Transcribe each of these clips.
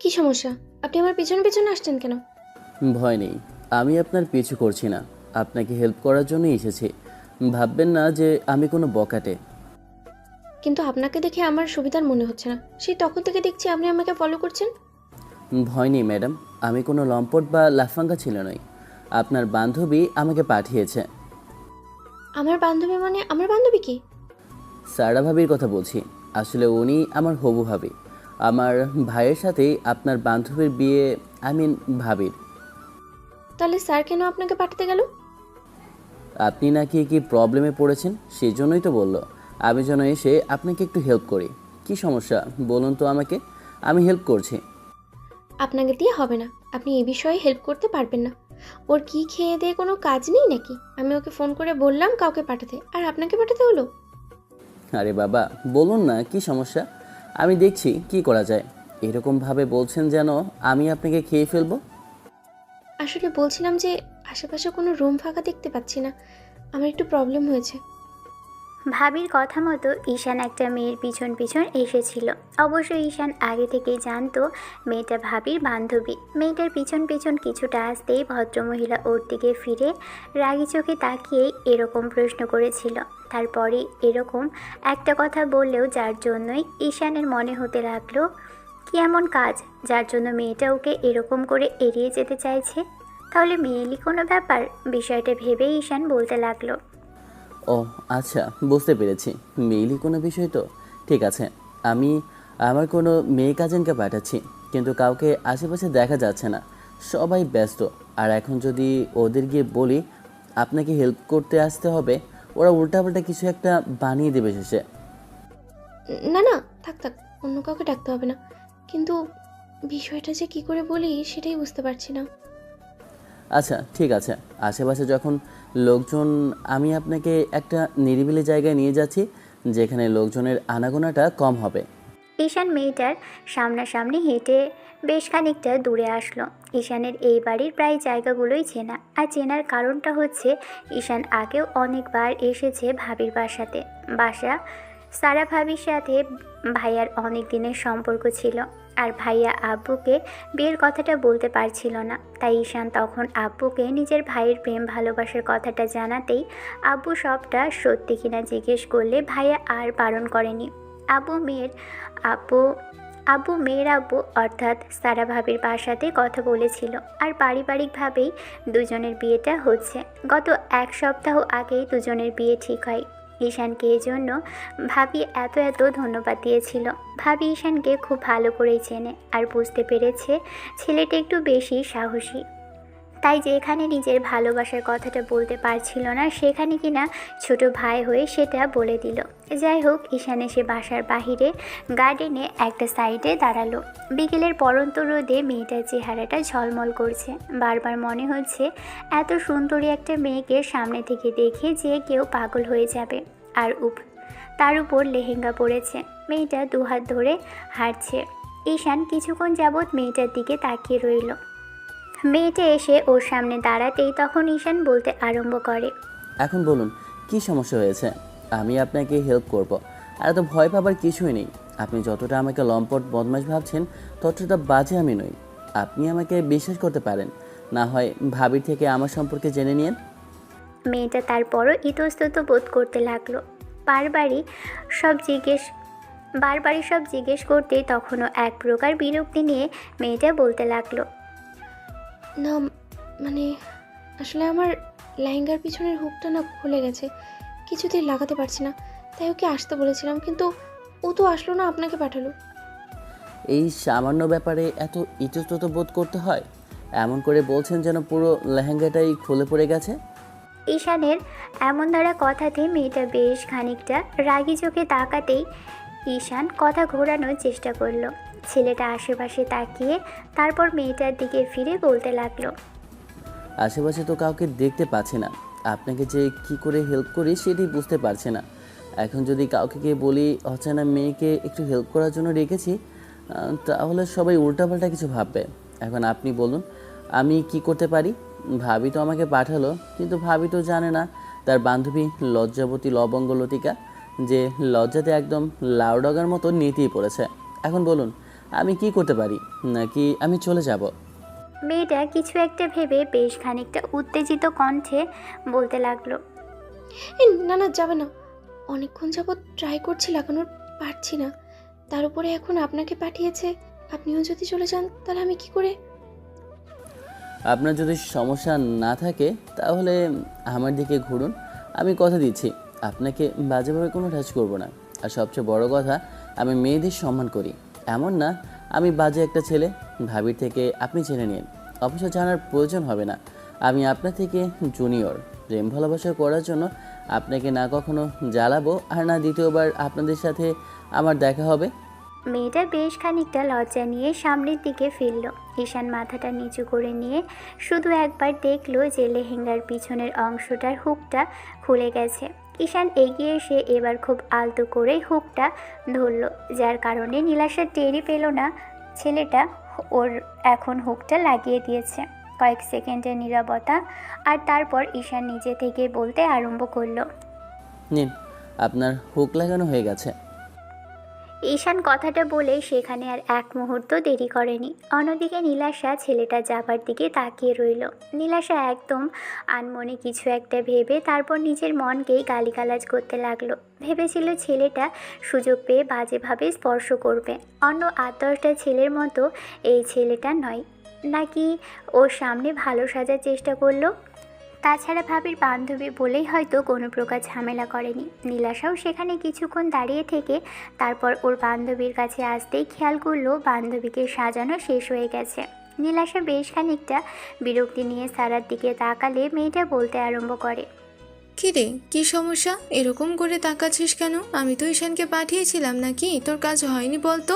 কি সমস্যা? আপনি আমার পেছনে পেছনে আসছেন কেন? ভয় নেই, আমি আপনার পিছু করছি না, আপনাকে হেল্প করার জন্যই এসেছি। ভাববেন না যে আমি কোনো বকাটে। কিন্তু আপনাকে দেখে আমার সুবিধার মনে হচ্ছে না। সেই তখন থেকে দেখছি আপনি আমাকে ফলো করছেন। ভয় নেই ম্যাডাম, আমি কোনো লম্পট বা লাফাঙ্গা ছিল নই। আপনার বান্ধবী আমাকে পাঠিয়েছে। আমার বান্ধবী মানে আমার বান্ধবী কি? সারা ভাবির কথা বলছি। আসলে উনি আমার হবু ভাবি। আমার ভাইয়ের সাথেই আপনার বান্ধবীর বিয়ে, আই মিন ভাবির। তাহলে স্যার কেন আপনাকে পাঠাতে গেল? আপনি নাকি কি প্রবলেমে পড়েছেন, সেই জন্যই তো বললো আমি যেন এসে আপনাকে একটু হেল্প করি। কি সমস্যা বলুন তো আমাকে, আমি হেল্প করছি। আপনাকে দিয়ে হবে না। আপনি এই বিষয়ে হেল্প করতে পারবেন না। ওর কি খেয়ে দিয়ে কোনো কাজ নেই নাকি? আমি ওকে ফোন করে বললাম কাউকে পাঠাতে, আর আপনাকে পাঠাতে হলো? আরে বাবা, বলুন না কি সমস্যা, আমি দেখছি কি করা যায়। এরকমভাবে বলছেন যেন আমি আপনাকে খেয়ে ফেলবো। আসলে বলছিলাম যে আশেপাশে কোনো রুম ফাঁকা দেখতে পাচ্ছি না। আমার একটু প্রবলেম হয়েছে। ভাবির কথা মতো ঈশান একটা মেয়ের পিছন পিছন এসেছিল। অবশ্য ঈশান আগে থেকেই জানতো মেয়েটা ভাবির বান্ধবী। মেয়েটার পিছন পিছন কিছুটা আসতেই ভদ্রমহিলা ওর দিকে ফিরে রাগী চোখে তাকিয়েই এরকম প্রশ্ন করেছিল। তারপরে এরকম একটা কথা বললেও যার জন্যই ঈশানের মনে হতে লাগলো কি এমন কাজ যার জন্য মেয়েটা ওকে এরকম করে এড়িয়ে যেতে চাইছে। তাহলে মেয়েলি কোনো ব্যাপার? বিষয়টা ভেবেই ঈশান বলতে লাগলো, ও আচ্ছা, বুঝতে পেরেছি, মেইলি কোনো বিষয় তো। ঠিক আছে, আমি আমার কোনো মেয়ে কাজিনকে পাঠাচ্ছি, কিন্তু কাউকে আশেপাশে দেখা যাচ্ছে না, সবাই ব্যস্ত। আর এখন যদি ওদের গিয়ে বলি আপনাকে হেল্প করতে আসতে হবে, ওরা উল্টাপাল্টা কিছু একটা বানিয়ে দেবে শেষে। না না, থাক থাক, অন্য কাউকে ডাকতে হবে না। কিন্তু বিষয়টা যে কি করে বলি সেটাই বুঝতে পারছি না। আচ্ছা ঠিক আছে, আশেপাশে যখন লোকজন, আমি আপনাকে একটা নিরিবিলি জায়গায় নিয়ে যাচ্ছি যেখানে লোকজনের আনাগোনাটা কম হবে। ঈশান মেয়েটার সামনাসামনি হেঁটে বেশ খানিকটা দূরে আসলো। ঈশানের এই বাড়ির প্রায় জায়গাগুলোই চেনা, আর চেনার কারণটা হচ্ছে ঈশান আগেও অনেকবার এসেছে ভাবির বাসা সারা ভাবির সাথে ভাইয়ার অনেক দিনের সম্পর্ক ছিল। আর ভাইয়া আব্বুকে বিয়ের কথাটা বলতে পারছিল না, তাই ঈশান তখন আব্বুকে নিজের ভাইয়ের প্রেম ভালোবাসার কথাটা জানাতেই আব্বু সবটা সত্যি কিনা জিজ্ঞেস করলে ভাইয়া আর বারণ করেনি। আব্বু মেয়ের আব্বু আব্বু মেয়ের আব্বু অর্থাৎ সারা ভাবির বাসাতে কথা বলেছিল, আর পারিবারিকভাবেই দুজনের বিয়েটা হচ্ছে। গত এক সপ্তাহ আগেই দুজনের বিয়ে ঠিক হয়। ঈশানকে এজন্য ভাবি এত এত ধন্যবাদ দিয়েছিল। ভাবি ঈশানকে খুব ভালো করেই চেনে আর বুঝতে পেরেছে ছেলেটা একটু বেশি সাহসী। তাই যেখানে নিজের ভালোবাসার কথাটা বলতে পারছিল না সেখানে কিনা ছোট ভাই হয়ে সেটা বলে দিল। যাই হোক, ঈশান এসে বাসার বাহিরে গার্ডেনে একটা সাইডে দাঁড়ালো। বিকেলের পড়ন্ত রোদে মেয়েটার চেহারাটা ঝলমল করছে। বারবার মনে হচ্ছে এত সুন্দরী একটা মেয়েকে সামনে থেকে দেখে যে কেউ পাগল হয়ে যাবে। আর তার উপর লেহেঙ্গা পরেছে। মেয়েটা দুহাত ধরে হাঁটছে। ঈশান কিছুক্ষণ যাবৎ মেয়েটার দিকে তাকিয়ে রইল। মেয়েটা এসে ওর সামনে দাঁড়াতেই তখন ঈশান বলতে আরম্ভ করে, এখন বলুন কি সমস্যা হয়েছে, আমি আপনাকে হেল্প করব। আর এত ভয় পাবার কিছুই নেই। আপনি যতটা আমাকে লম্পট বদমাশ ভাবছেন ততটা বাজে আমি নই। আপনি আমাকে বিশ্বাস করতে পারেন, না হয় ভাবির থেকে আমার সম্পর্কে জেনে নিন। মেয়েটা তারপরও ইতস্তত বোধ করতে লাগলো। বারবারই সব জিজ্ঞেস বারবারই সব জিজ্ঞেস করতে তখনও এক প্রকার বিরক্তি নিয়ে মেয়েটা বলতে লাগলো, না, মানে আসলে আমার লেহেঙ্গার পিছনের হুকটা না খুলে গেছে, কিছুতেই লাগাতে পারছি না। তাই ওকে আসতে বলেছিলাম, কিন্তু ও তো আসলো না, আপনাকে পাঠালো। এই সামান্য ব্যাপারে এত ইতস্তত বোধ করতে হয়? এমন করে বলছেন যেন পুরো লেহেঙ্গাটাই খুলে পড়ে গেছে। ঈশানের এমন ধরা কথাতে মেয়েটা বেশ খানিকটা রাগী চোখে তাকাতেই ঈশান কথা ঘোরানোর চেষ্টা করলো। ছেলেটা আশেপাশে তাকিয়ে তারপর মেয়েটার দিকে ফিরে বলতে লাগলো, আশেপাশে তো কাউকে দেখতে পাচ্ছি না, আপনাকে যে কি করে হেল্প করি সেটাই বুঝতে পারছি না। এখন যদি কাউকে গিয়ে বলি অচেনা মেয়েকে একটু হেল্প করার জন্য রেখেছি, তাহলে সবাই উল্টাপাল্টা কিছু ভাববে। এখন আপনি বলুন আমি কি করতে পারি। ভাবি তো আমাকে পাঠালো, কিন্তু ভাবি তো জানে না তার বান্ধবী লজ্জাবতী লবঙ্গলতিকা যে লজ্জাতে একদম লাউডগার মতো নেতিয়ে পড়েছে। এখন বলুন আমি কি করতে পারি, নাকি আমি চলে যাব? মেয়েটা কিছু একটা ভেবে বেশ খানিকটা উত্তেজিত কণ্ঠে বলতে লাগলো। এই না না, যাবে না। অনেকক্ষণ যাবৎ ট্রাই করছি লাগানোর, পারছি না। তার উপরে এখন আপনাকে পাঠিয়েছে, আপনিও যদি চলে যান তাহলে আমি কি করে? আপনার যদি সমস্যা না থাকে তাহলে আমার দিকে ঘুরুন। আমি কথা দিচ্ছি আপনাকে বাজেভাবে কোনো টাচ করব না। আর সবচেয়ে বড় কথা, আমি মেয়েদের সম্মান করি। এমন না আমি বাজে একটা ছেলে। ভাবির থেকে আপনি জেনে নিন, অবশ্য জানার প্রয়োজন হবে না। আমি আপনার থেকে জুনিয়র। প্রেম ভালোবাসা করার জন্য আপনাকে না কখনো জ্বালাবো, আর না দ্বিতীয়বার আপনাদের সাথে আমার দেখা হবে। মেয়েটা বেশ খানিকটা লজ্জা নিয়ে সামনের দিকে ফিরল। ঈশান মাথাটা নিচু করে নিয়ে শুধু একবার দেখলো যে লেহেঙ্গার পিছনের অংশটার হুকটা খুলে গেছে। ঈশান এগিয়ে এসে এবার খুব আলতো করে হুকটা ধরল, যার কারণে নীলাশা টেরই পেল না ছেলেটা ওর এখন হুকটা লাগিয়ে দিয়েছে। কয়েক সেকেন্ডের নীরবতা, আর তারপর ঈশান নিজে থেকে বলতে আরম্ভ করলো। নিন, আপনার হুক লাগানো হয়ে গেছে। ঈশান কথাটা বলে সেখানে আর এক মুহূর্ত দেরি করেনি। অন্যদিকে নীলাশা ছেলেটা যাবার দিকে তাকিয়ে রইল। নীলাশা একদম আনমনে কিছু একটা ভেবে তারপর নিজের মনকেই গালিগালাজ করতে লাগলো। ভেবেছিল ছেলেটা সুযোগ পেয়ে বাজেভাবে স্পর্শ করবে। অন্য ৮-১০টা ছেলের মতো এই ছেলেটা নয়, নাকি ওর সামনে ভালো সাজার চেষ্টা করলো। তাছাড়া ভাবির বান্ধবী বলেই হয়তো কোনো প্রকার ঝামেলা করেনি। নীলাশাও সেখানে কিছুক্ষণ দাঁড়িয়ে থেকে তারপর ওর বান্ধবীর কাছে আসতেই খেয়াল করলো বান্ধবীকে সাজানো শেষ হয়ে গেছে। নীলাশা বেশ খানিকটা বিরক্তি নিয়ে সারার দিকে তাকালে মেয়েটা বলতে আরম্ভ করে। কি রে, কি সমস্যা? এরকম করে তাকাচ্ছিস কেন? আমি তো ঈশানকে পাঠিয়েছিলাম, নাকি তোর কাজ হয়নি বলতো?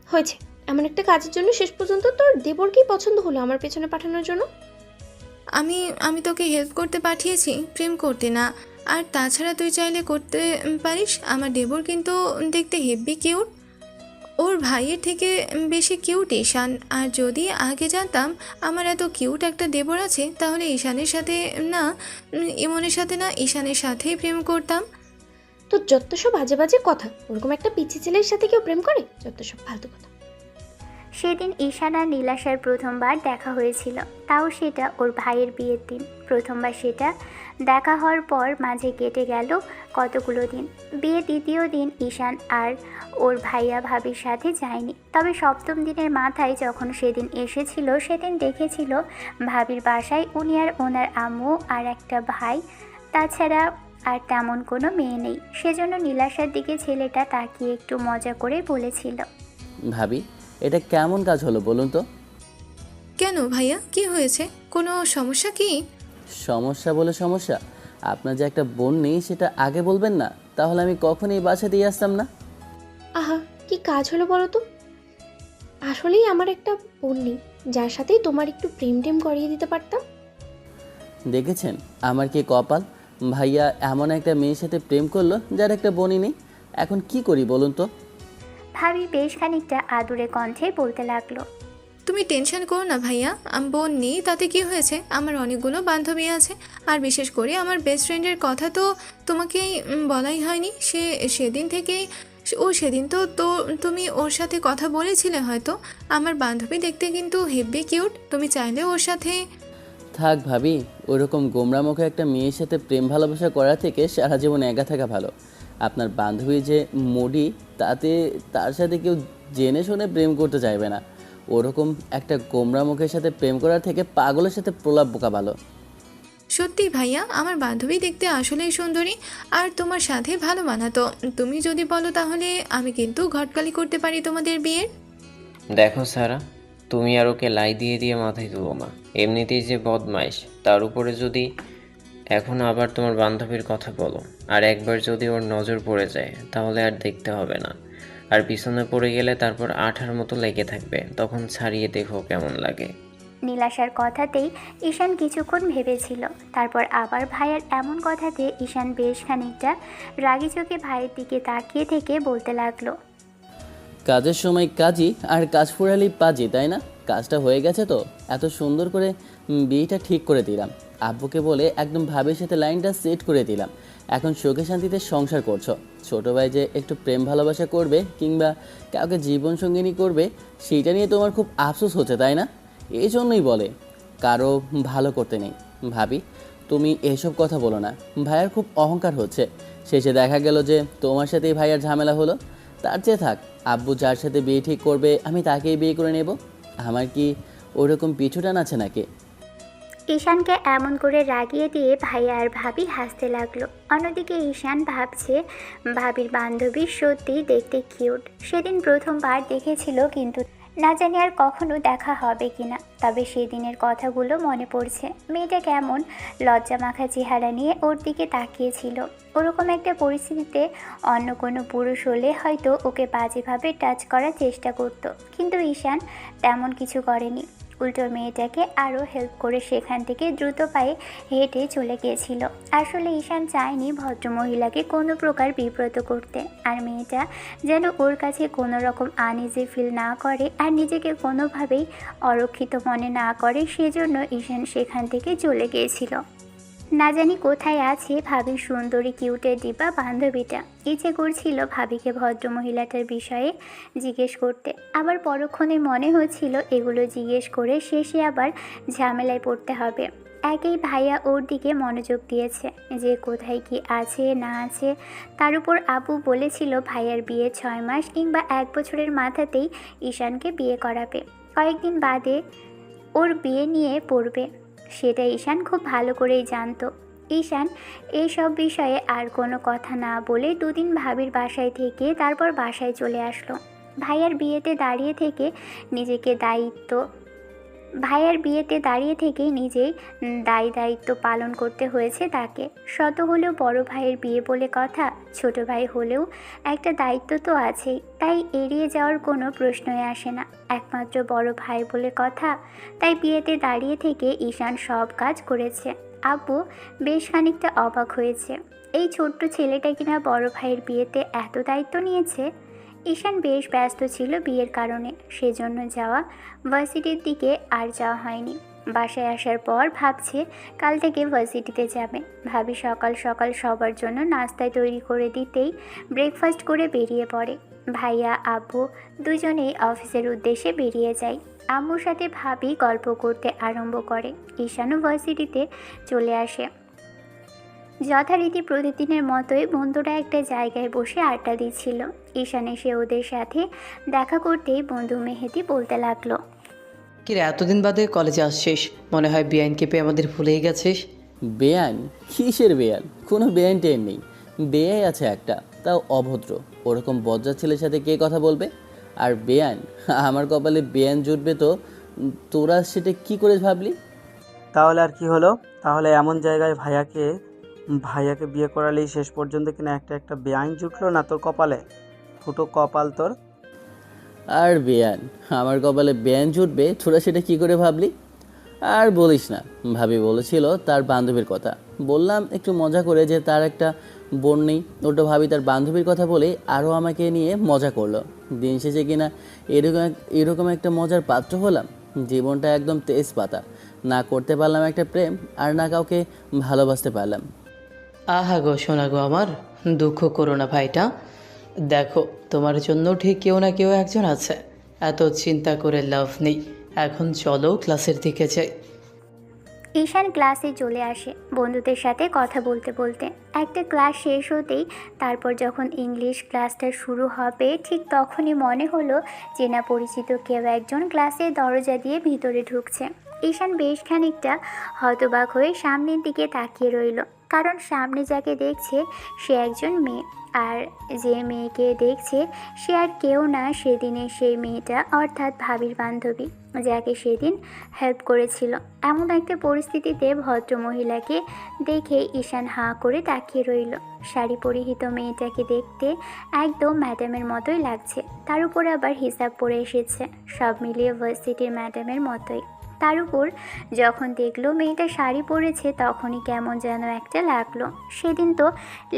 হয়েছে, এমন একটা কাজের জন্য শেষ পর্যন্ত তোর দেবরকেই পছন্দ হলো আমার পেছনে পাঠানোর জন্য। আমি আমি তোকে হেল্প করতে পাঠিয়েছি, প্রেম করতে না। আর তাছাড়া তুই চাইলে করতে পারিস। আমার দেবর কিন্তু দেখতে হেব্বি কিউট, ওর ভাইয়ের থেকে বেশি কিউট ঈশান। আর যদি আগে জানতাম আমার এত কিউট একটা দেবর আছে, তাহলে ঈশানের সাথে না, ইমনের সাথে না, ঈশানের সাথেই প্রেম করতাম। তো যত সব বাজে বাজে কথা, ওরকম একটা পিচ্ছি ছেলের সাথে কেউ প্রেম করে? যত সব ফালতু কথা। সেদিন ঈশান আর নীলাশার প্রথমবার দেখা হয়েছিল, তাও সেটা ওর ভাইয়ের বিয়ের দিন। প্রথমবার সেটা দেখা হওয়ার পর মাঝে কেটে গেল কতগুলো দিন। বিয়ের দ্বিতীয় দিন ঈশান আর ওর ভাইয়া ভাবির সাথে যায়নি, তবে সপ্তম দিনের মাথায় যখন সেদিন এসেছিল সেদিন দেখেছিল ভাবির বাসায় উনি আর ওনার আম্মু আর একটা ভাই, তাছাড়া আর তেমন কোনো মেয়ে নেই। সেজন্য নীলাশার দিকে ছেলেটা তাকিয়ে একটু মজা করে বলেছিল। ভাবি, এটা কেমন কাজ হলো বলুন তো? কেন ভাইয়া, কি হয়েছে? কোনো সমস্যা কি? সমস্যা বলে সমস্যা? আপনার যে একটা বোন নেই সেটা আগে বলবেন না, তাহলে আমি কখনই বাসা দিয়ে আসতাম না। আহা, কি কাজ হলো বলো তো? আসলেই আমার একটা বোন নেই, যার সাথেই তোমার একটু প্রেম টেম করিয়ে দিতে পারতাম। দেখেছেন আমার কি কপাল, ভাইয়া এমন একটা মেয়ের সাথে প্রেম করলো যার একটা বোনই নেই। এখন কি করি বলুন তো? ভাবি বেশ খানিকটা আদুরে কণ্ঠে বলতে লাগলো। তুমি টেনশন করো না ভাইয়া, আমি বোন নেই তাতে কি হয়েছে? আমার অনেকগুলো বান্ধবী আছে। আর বিশেষ করে আমার বেস্ট ফ্রেন্ডের কথা তো তোমাকেই বলাই হয়নি। সেদিন থেকেই সেদিন তো তুমি ওর সাথে কথা বলেছিলে হয়তো। আমার বান্ধবী দেখতে কিন্তু হেব্বি কিউট, তুমি চাইলে ওর সাথে। থাক ভাবি, ওইরকম গোমরা মুখে একটা মেয়ের সাথে প্রেম ভালোবাসা করা থেকে সারা জীবন একা থাকা ভালো। আপনার বান্ধবী যে মুডি, তাতে তার সাথে কেউ জেনে শুনে প্রেম করতে চাইবে না। ওরকম একটা গোমরা মুখের সাথে প্রেম করার থেকে পাগলের সাথে প্রলাপ বোকা ভালো। সত্যি ভাইয়া, আমার বান্ধবী দেখতে আসলেই সুন্দরী, আর তোমার সাথে ভালো মানাতো। তুমি যদি বলো তাহলে আমি কিন্তু ঘটকালি করতে পারি তোমাদের বিয়ের। দেখো সারা, তুমি আর ওকে লাই দিয়ে দিয়ে মাথায় তুলো না। এমনিতেই যে বদমাইশ, তার উপরে যদি এখন আবার তোমার বান্ধবীর কথা বলো, আর একবার যদি ওর নজর পড়ে যায় তাহলে আর দেখতে হবে না। আর পিছনে পড়ে গেলে তারপর আঠার মতো লেগে থাকবে, তখন ছাড়িয়ে দেখো কেমন লাগে। নীলাশার কথাতেই ঈশান কিছুক্ষণ ভেবেছিল, তারপর আবার ভাইয়ের এমন কথাতে ঈশান বেশ খানিকটা রাগী চোখে ভাইয়ের দিকে তাকিয়ে থেকে বলতে লাগলো। কাজের সময় কাজই, আর কাজ ফুরালেই পাজি, তাই না? কাজটা হয়ে গেছে তো এত সুন্দর করে বিয়েটা ঠিক করে দিলাম। আব্বুকে বলে একদম ভাবের সাথে লাইনটা সেট করে দিলাম। এখন সুখে শান্তিতে সংসার করছো। ছোটো ভাই যে একটু প্রেম ভালোবাসা করবে কিংবা কাউকে জীবনসঙ্গিনী করবে সেইটা নিয়ে তোমার খুব আফসোস হচ্ছে, তাই না? এই জন্যই বলে কারো ভালো করতে নেই। ভাবি, তুমি এসব কথা বলো না। ভাইয়ার খুব অহংকার হচ্ছে। শেষে দেখা গেল যে তোমার সাথেই ভাইয়ার ঝামেলা হলো। তার চেয়ে থাক, আব্বু যার সাথে বিয়ে ঠিক করবে আমি তাকেই বিয়ে করে নেব। আমার কি ওরকম পিছু টান আছে নাকি? ঈশানকে এমন করে রাগিয়ে দিয়ে ভাইয়া আর ভাবি হাসতে লাগলো। অন্যদিকে ঈশান ভাবছে ভাবির বান্ধবী সত্যিই দেখতে কিউট। সেদিন প্রথমবার দেখেছিল, কিন্তু না জানি আর কখনো দেখা হবে কিনা। তবে সেদিনের কথাগুলো মনে পড়ছে। মেয়েটা কেমন লজ্জা মাখা চেহারা নিয়ে ওর দিকে তাকিয়েছিল। ওরকম একটা পরিস্থিতিতে অন্য কোনো পুরুষ হলে হয়তো ওকে বাজেভাবে টাচ করার চেষ্টা করতো, কিন্তু ঈশান তেমন কিছু করেনি। উল্টো মেয়েটাকে আরও হেল্প করে সেখান থেকে দ্রুত পায়ে হেঁটে চলে গিয়েছিল। আসলে ঈশান চায়নি ভদ্রমহিলাকে কোনো প্রকার বিব্রত করতে, আর মেয়েটা যেন ওর কাছে কোনো রকম আনইজি ফিল না করে আর নিজেকে কোনোভাবেই অরক্ষিত মনে না করে, সেজন্য ঈশান সেখান থেকে চলে গিয়েছিল। না জানি কোথায় আছে ভাবির সুন্দরী কিউটের ডিবা বান্ধবীটা। ইচ্ছে করছিল ভাবিকে ভদ্রমহিলাটার বিষয়ে জিজ্ঞেস করতে, আবার পরক্ষণে মনে হচ্ছিল এগুলো জিজ্ঞেস করে শেষে আবার ঝামেলায় পড়তে হবে। একেই ভাইয়া ওর দিকে মনোযোগ দিয়েছে যে কোথায় কি আছে না আছে। তার উপর আপু বলেছিল ভাইয়ার বিয়ে 6 মাস কিংবা 1 বছরের মাথাতেই ঈশানকে বিয়ে করাবে। কয়েকদিন বাদে ওর বিয়ে নিয়ে পড়বে, সেটা ঈশান খুব ভালো করেই জানতো। ঈশান এইসব বিষয়ে আর কোনো কথা না বলে 2 দিন ভাবির বাসায় থেকে তারপর বাসায় চলে আসলো। ভাইয়ার বিয়েতে দাঁড়িয়ে থেকে নিজেই দায়িত্ব পালন করতে হয়েছে তাকে। শত হলেও বড় ভাইয়ের বিয়ে বলে কথা, ছোট ভাই হলেও একটা দায়িত্ব তো আছেই, তাই এড়িয়ে যাওয়ার কোনো প্রশ্নই আসে না। একমাত্র বড় ভাই বলে কথা, তাই বিয়েতে দাঁড়িয়ে থেকে ঈশান সব কাজ করেছে। আব্বু বেশ খানিকটা অবাক হয়েছে, এই ছোট্ট ছেলেটা কিনা বড় ভাইয়ের বিয়েতে এত দায়িত্ব নিয়েছে। ঈশান বেশ ব্যস্ত ছিল বিয়ের কারণে, সেজন্য ভার্সিটির দিকে আর যাওয়া হয়নি। বাসায় আসার পর ভাবছে কাল থেকে ভার্সিটিতে যাবে। ভাবি সকাল সকাল সবার জন্য নাস্তায় তৈরি করে দিতেই ব্রেকফাস্ট করে বেরিয়ে পড়ে। ভাইয়া আব্বু দুজনেই অফিসের উদ্দেশ্যে বেরিয়ে যায়। আম্মুর সাথে ভাবি গল্প করতে আরম্ভ করে। ঈশানও ভার্সিটিতে চলে আসে। যথারীতি প্রতিদিনের মতোই বন্ধুরা একটা জায়গায় বসে আড্ডা দিচ্ছিল। ঈশান এসে ওদের সাথে দেখা করতেই বন্ধু মেহেদি বলতে লাগলো, কিরে এতদিন বাদে কলেজে আসছিস? মনে হয় বেআইনকে পেয়ে আমাদের ভুলেই গেছিস। বেআইন? কিসের বেআইন? কোনো বেআইন টেন নেই। বেআই আছে একটা, তাও অভদ্র। ওরকম বজ্জার ছেলের সাথে কে কথা বলবে? আর বেআইন? আমার কপালে বেআইন জুটবে তো তোরা সেটা কি করে ভাবলি? তাহলে আর কি হলো? তাহলে এমন জায়গায় ভাইয়াকে বিয়ে করালেই শেষ পর্যন্ত কিনা একটা বেআইন জুটলো না তোর কপালে? ফুটো কপাল তোর। আর বেআইন? আমার কপালে বেআইন জুটবে, তোরা সেটা কি করে ভাবলি? আর বলিস না, ভাবি বলেছিল তার বান্ধবীর কথা। বললাম একটু মজা করে যে তার একটা বোন নেই। ওটা ভাবি তার বান্ধবীর কথা বলে আরও আমাকে নিয়ে মজা করলো। দিন শেষে কিনা এরকম একটা মজার পাত্র হলাম। জীবনটা একদম তেজপাতা। না করতে পারলাম একটা প্রেম, আর না কাউকে ভালোবাসতে পারলাম। আহা গো শোনা গো আমার, দুঃখ করো না ভাইটা। দেখো তোমার জন্য ঠিক কেউ না কেউ একজন আছে। এত চিন্তা করে লাভ নেই। এখন চলো ক্লাসের দিকে যাই। ঈশান ক্লাসে চলে আসে বন্ধুদের সাথে কথা বলতে বলতে। একটা ক্লাস শেষ হতেই তারপর যখন ইংলিশ ক্লাসটা শুরু হবে ঠিক তখনই মনে হলো চেনা পরিচিত কেউ একজন ক্লাসের দরজা দিয়ে ভিতরে ঢুকছে। ঈশান বেশ খানিকটা হতবাক হয়ে সামনের দিকে তাকিয়ে রইল, কারণ সামনে যাকে দেখছে সে একজন মেয়ে, আর যে মেয়েকে দেখছে সে আর কেউ না, সেদিনের সেই মেয়েটা, অর্থাৎ ভাবির বান্ধবী, যাকে সেদিন হেল্প করেছিল। এমন একটা পরিস্থিতিতে ভদ্রমহিলাকে দেখে ঈশান হাঁ করে তাকিয়ে রইল। শাড়ি পরিহিত মেয়েটাকে দেখতে একদম ম্যাডামের মতোই লাগছে, তার উপর আবার হিসাব পড়ে এসেছে। সব মিলিয়ে ভার্সিটির ম্যাডামের মতোই। তার উপর যখন দেখলো মেয়েটা শাড়ি পরেছে তখনই কেমন যেন একটা লাগলো। সেদিন তো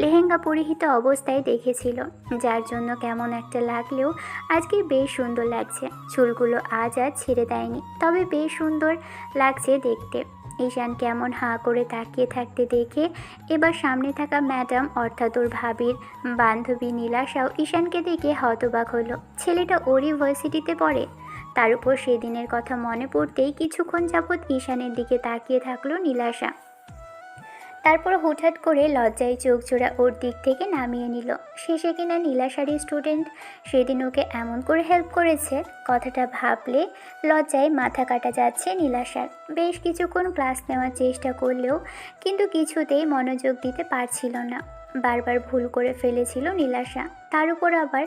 লেহেঙ্গা পরিহিত অবস্থায় দেখেছিল, যার জন্য কেমন একটা লাগলেও আজকে বেশ সুন্দর লাগছে। চুলগুলো আজ আর ছেড়ে দেয়নি, তবে বেশ সুন্দর লাগছে দেখতে। ঈশান কেমন হাঁ করে তাকিয়ে থাকতে দেখে এবার সামনে থাকা ম্যাডাম অর্থাৎ ওর ভাবির বান্ধবী নীলাশাও ঈশানকে দেখে হতবাক হলো। ছেলেটা ওরই ভার্সিটিতে পড়ে। তার উপর সেদিনের কথা মনে পড়তেই কিছুক্ষণ যাবৎ ঈশানের দিকে তাকিয়ে থাকলো নীলাশা। তারপর হুটহাট করে লজ্জায় চোখ জোড়া ওর দিক থেকে নামিয়ে নিল। শেষে কিনা নীলাশারি স্টুডেন্ট সেদিন ওকে এমন করে হেল্প করেছে, কথাটা ভাবলে লজ্জায় মাথা কাটা যাচ্ছে নীলাশার। বেশ কিছুক্ষণ ক্লাস নেওয়ার চেষ্টা করলেও কিন্তু কিছুতেই মনোযোগ দিতে পারছিল না। বারবার ভুল করে ফেলেছিল নীলাশা। তার উপর আবার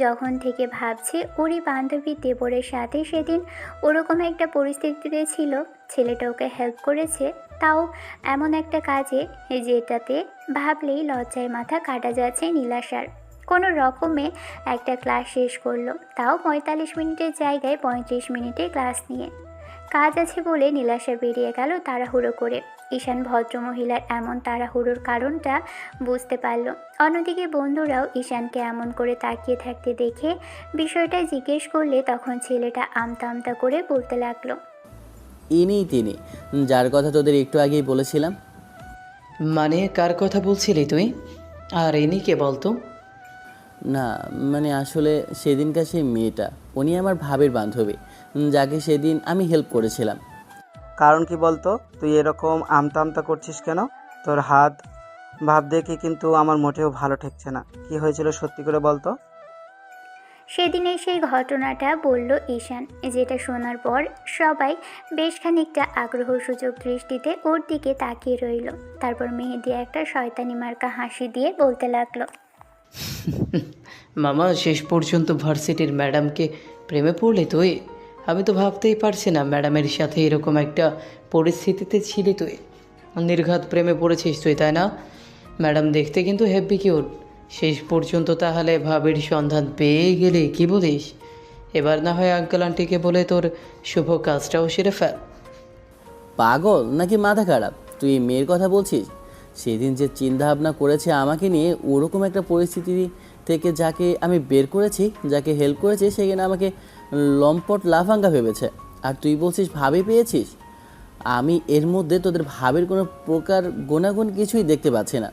যখন থেকে ভাবছে ওরই বান্ধবী দেবরের সাথে সেদিন ওরকম একটা পরিস্থিতিতে ছিল, ছেলেটা ওকে হেল্প করেছে, তাও এমন একটা কাজে যেটাতে ভাবলেই লজ্জায় মাথা কাটা যাচ্ছে নীলাশার। কোনো রকমে একটা ক্লাস শেষ করলো, তাও 45 মিনিটের জায়গায় 35 মিনিটে ক্লাস নিয়ে। কাজ আছে বলে নীলাশা বেরিয়ে গেল তাড়াহুড়ো করে। ঈশান ভদ্রমহিলার এমন তাড়াহুড়োর কারণটা বুঝতে পারল। অন্যদিকে বন্ধুরাও ঈশানকে এমন করে তাকিয়ে থাকতে দেখে বিষয়টা জিজ্ঞেস করলে তখন ছেলেটা আমতা আমতা করে বলতে লাগলো, ইনিই তিনি, যার কথা তোদের একটু আগেই বলেছিলাম। মানে কার কথা বলছিলি তুই? আর ইনি কে বলতো? না মানে আসলে সেদিনকার সেই মেয়েটা, উনি আমার ভাবির বান্ধবী, যাকে সেদিন আমি হেল্প করেছিলাম। কারণ কি বলতো? তুই এরকম আমতা আমতা করছিস কেন? তোর হাত ভাব দেখে কিন্তু আমার মোটেও ভালো ঠেকছে না। কি হয়েছিল সত্যি করে বলতো? সেদিনের সেই ঘটনাটা বলল ঈশান, যেটা শোনার পর সবাই বেশ খানিকটা আগ্রহসূচক দৃষ্টিতে ওর দিকে তাকিয়ে রইল। তারপর মেহেদি একটা শয়তানি মার্কা হাসি দিয়ে বলতে লাগলো, মামা, শেষ পর্যন্ত ভার্সিটির ম্যাডামকে প্রেমে পড়লি তুই? আমি তো ভাবতেই পারছি না ম্যাডামের সাথে এরকম একটা পরিস্থিতিতে ছিলি তুই। নির্ঘাত প্রেমে পড়েছিস তুই, তাই না? ম্যাডাম দেখতে কিন্তু হেব্বি কিউট। শেষ পর্যন্ত তাহলে ভাবির সন্ধান পেয়ে গেলি, কি বলিস? এবার না হয় আঙ্কেল আন্টিকে বলে তোর শুভ কাজটাও সেরে ফেল। পাগল নাকি মাথা খারাপ? তুই এই মেয়ের কথা বলছিস? সেদিন যে চিন্তা ভাবনা করেছে আমাকে নিয়ে, ওরকম একটা পরিস্থিতি থেকে যাকে আমি বের করেছি, যাকে হেল্প করেছি, সেখানে আমাকে লম্পট লাফাঙ্গা ভেবেছে। আর তুই বলছিস ভাবি পেয়েছিস? আমি এর মধ্যে তোদের ভাবির কোনো প্রকার গুণাগুণ কিছুই দেখতে পাচ্ছি না।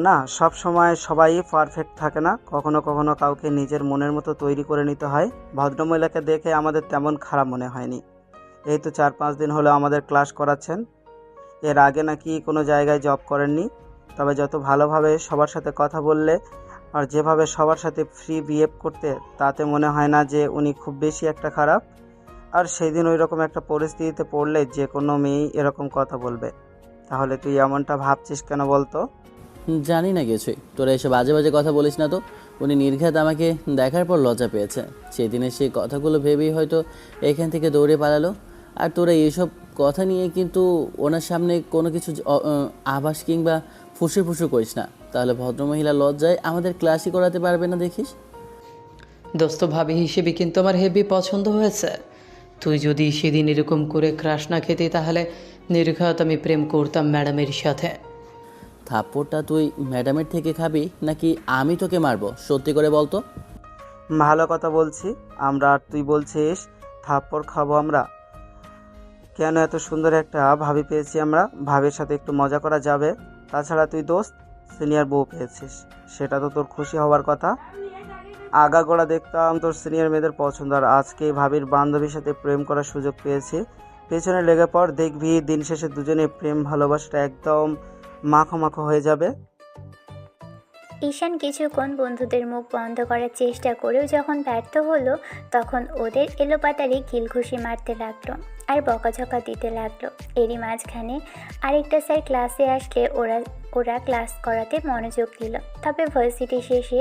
না, সব সময় সবাই পারফেক্ট থাকে না। কখনো কখনো কাউকে নিজের মনের মতো তৈরি করে নিতে হয়। ভদ্রমহিলাকে দেখে আমাদের তেমন খারাপ মনে হয়নি। এই তো 4-5 দিন হলো আমাদের ক্লাস করাচ্ছেন। এর আগে নাকি কোনো জায়গায় জব করেননি। তবে যত ভালোভাবে সবার সাথে কথা বললে আর যেভাবে সবার সাথে ফ্রি বিহেভ করতে, তাতে মনে হয় না যে উনি খুব বেশি একটা খারাপ। আর সেই দিন ওই রকম একটা পরিস্থিতিতে পড়লে যে কোনো মেয়েই এরকম কথা বলবে। তাহলে তুই এমনটা ভাবছিস কেন বলতো? জানি না কিছুই, তোরা এসব বাজে বাজে কথা বলিস না তো। উনি নির্ঘাত আমাকে দেখার পর লজ্জা পেয়েছে। সেদিনের সেই কথাগুলো ভেবেই হয়তো এখান থেকে দৌড়ে পালালো। আর তোরা এইসব কথা নিয়ে কিন্তু ওনার সামনে কোনো কিছু আভাস কিংবা ফুসুর ফুসুর করিস না, তাহলে ভদ্রমহিলা লজ্জায় আমাদের ক্লাসই করাতে পারবে না, দেখিস। দোস্ত, ভাবি হিসেবে কিন্তু আমার হেভি পছন্দ হয়েছে। তুই যদি সেদিন এরকম করে ক্রাশ না খেতে, তাহলে নির্ঘাত আমি প্রেম করতাম ম্যাডামের সাথে। থাপ্পড়টা তুই ম্যাডামের থেকে খাবি নাকি আমি তোকে মারবো? সত্যি করে বলতো। ভালো কথা বলছি আমরা, আর তুই বলছিস থাপ্পড় খাবো আমরা? কেন? এত সুন্দর একটা ভাবি পেয়েছি আমরা, ভাবির সাথে একটু মজা করা যাবে। তাছাড়া তুই দোস্ত সিনিয়র বউ পেয়েছিস, সেটা তো তোর খুশি হওয়ার কথা। আগাগোড়া দেখতাম তোর সিনিয়র মেয়েদের পছন্দ, আর আজকে ভাবির বান্ধবীর সাথে প্রেম করার সুযোগ পেয়েছি। পেছনে লেগে পড়, দেখবি দিন শেষে দুজনে প্রেম ভালোবাসাটা একদম মাখো মাখো হয়ে যাবে। ঈশান কিছুক্ষণ বন্ধুদের মুখ বন্ধ করার চেষ্টা করেও যখন ব্যর্থ হলো, তখন ওদের এলোপাতাড়ি কিলঘুষি মারতে লাগলো আর বকাঝকা দিতে লাগলো। এরই মাঝখানে আরেকটা স্যার ক্লাসে আসলে ওরা ক্লাস করাতে মনোযোগ দিল। তবে ভার্সিটি শেষে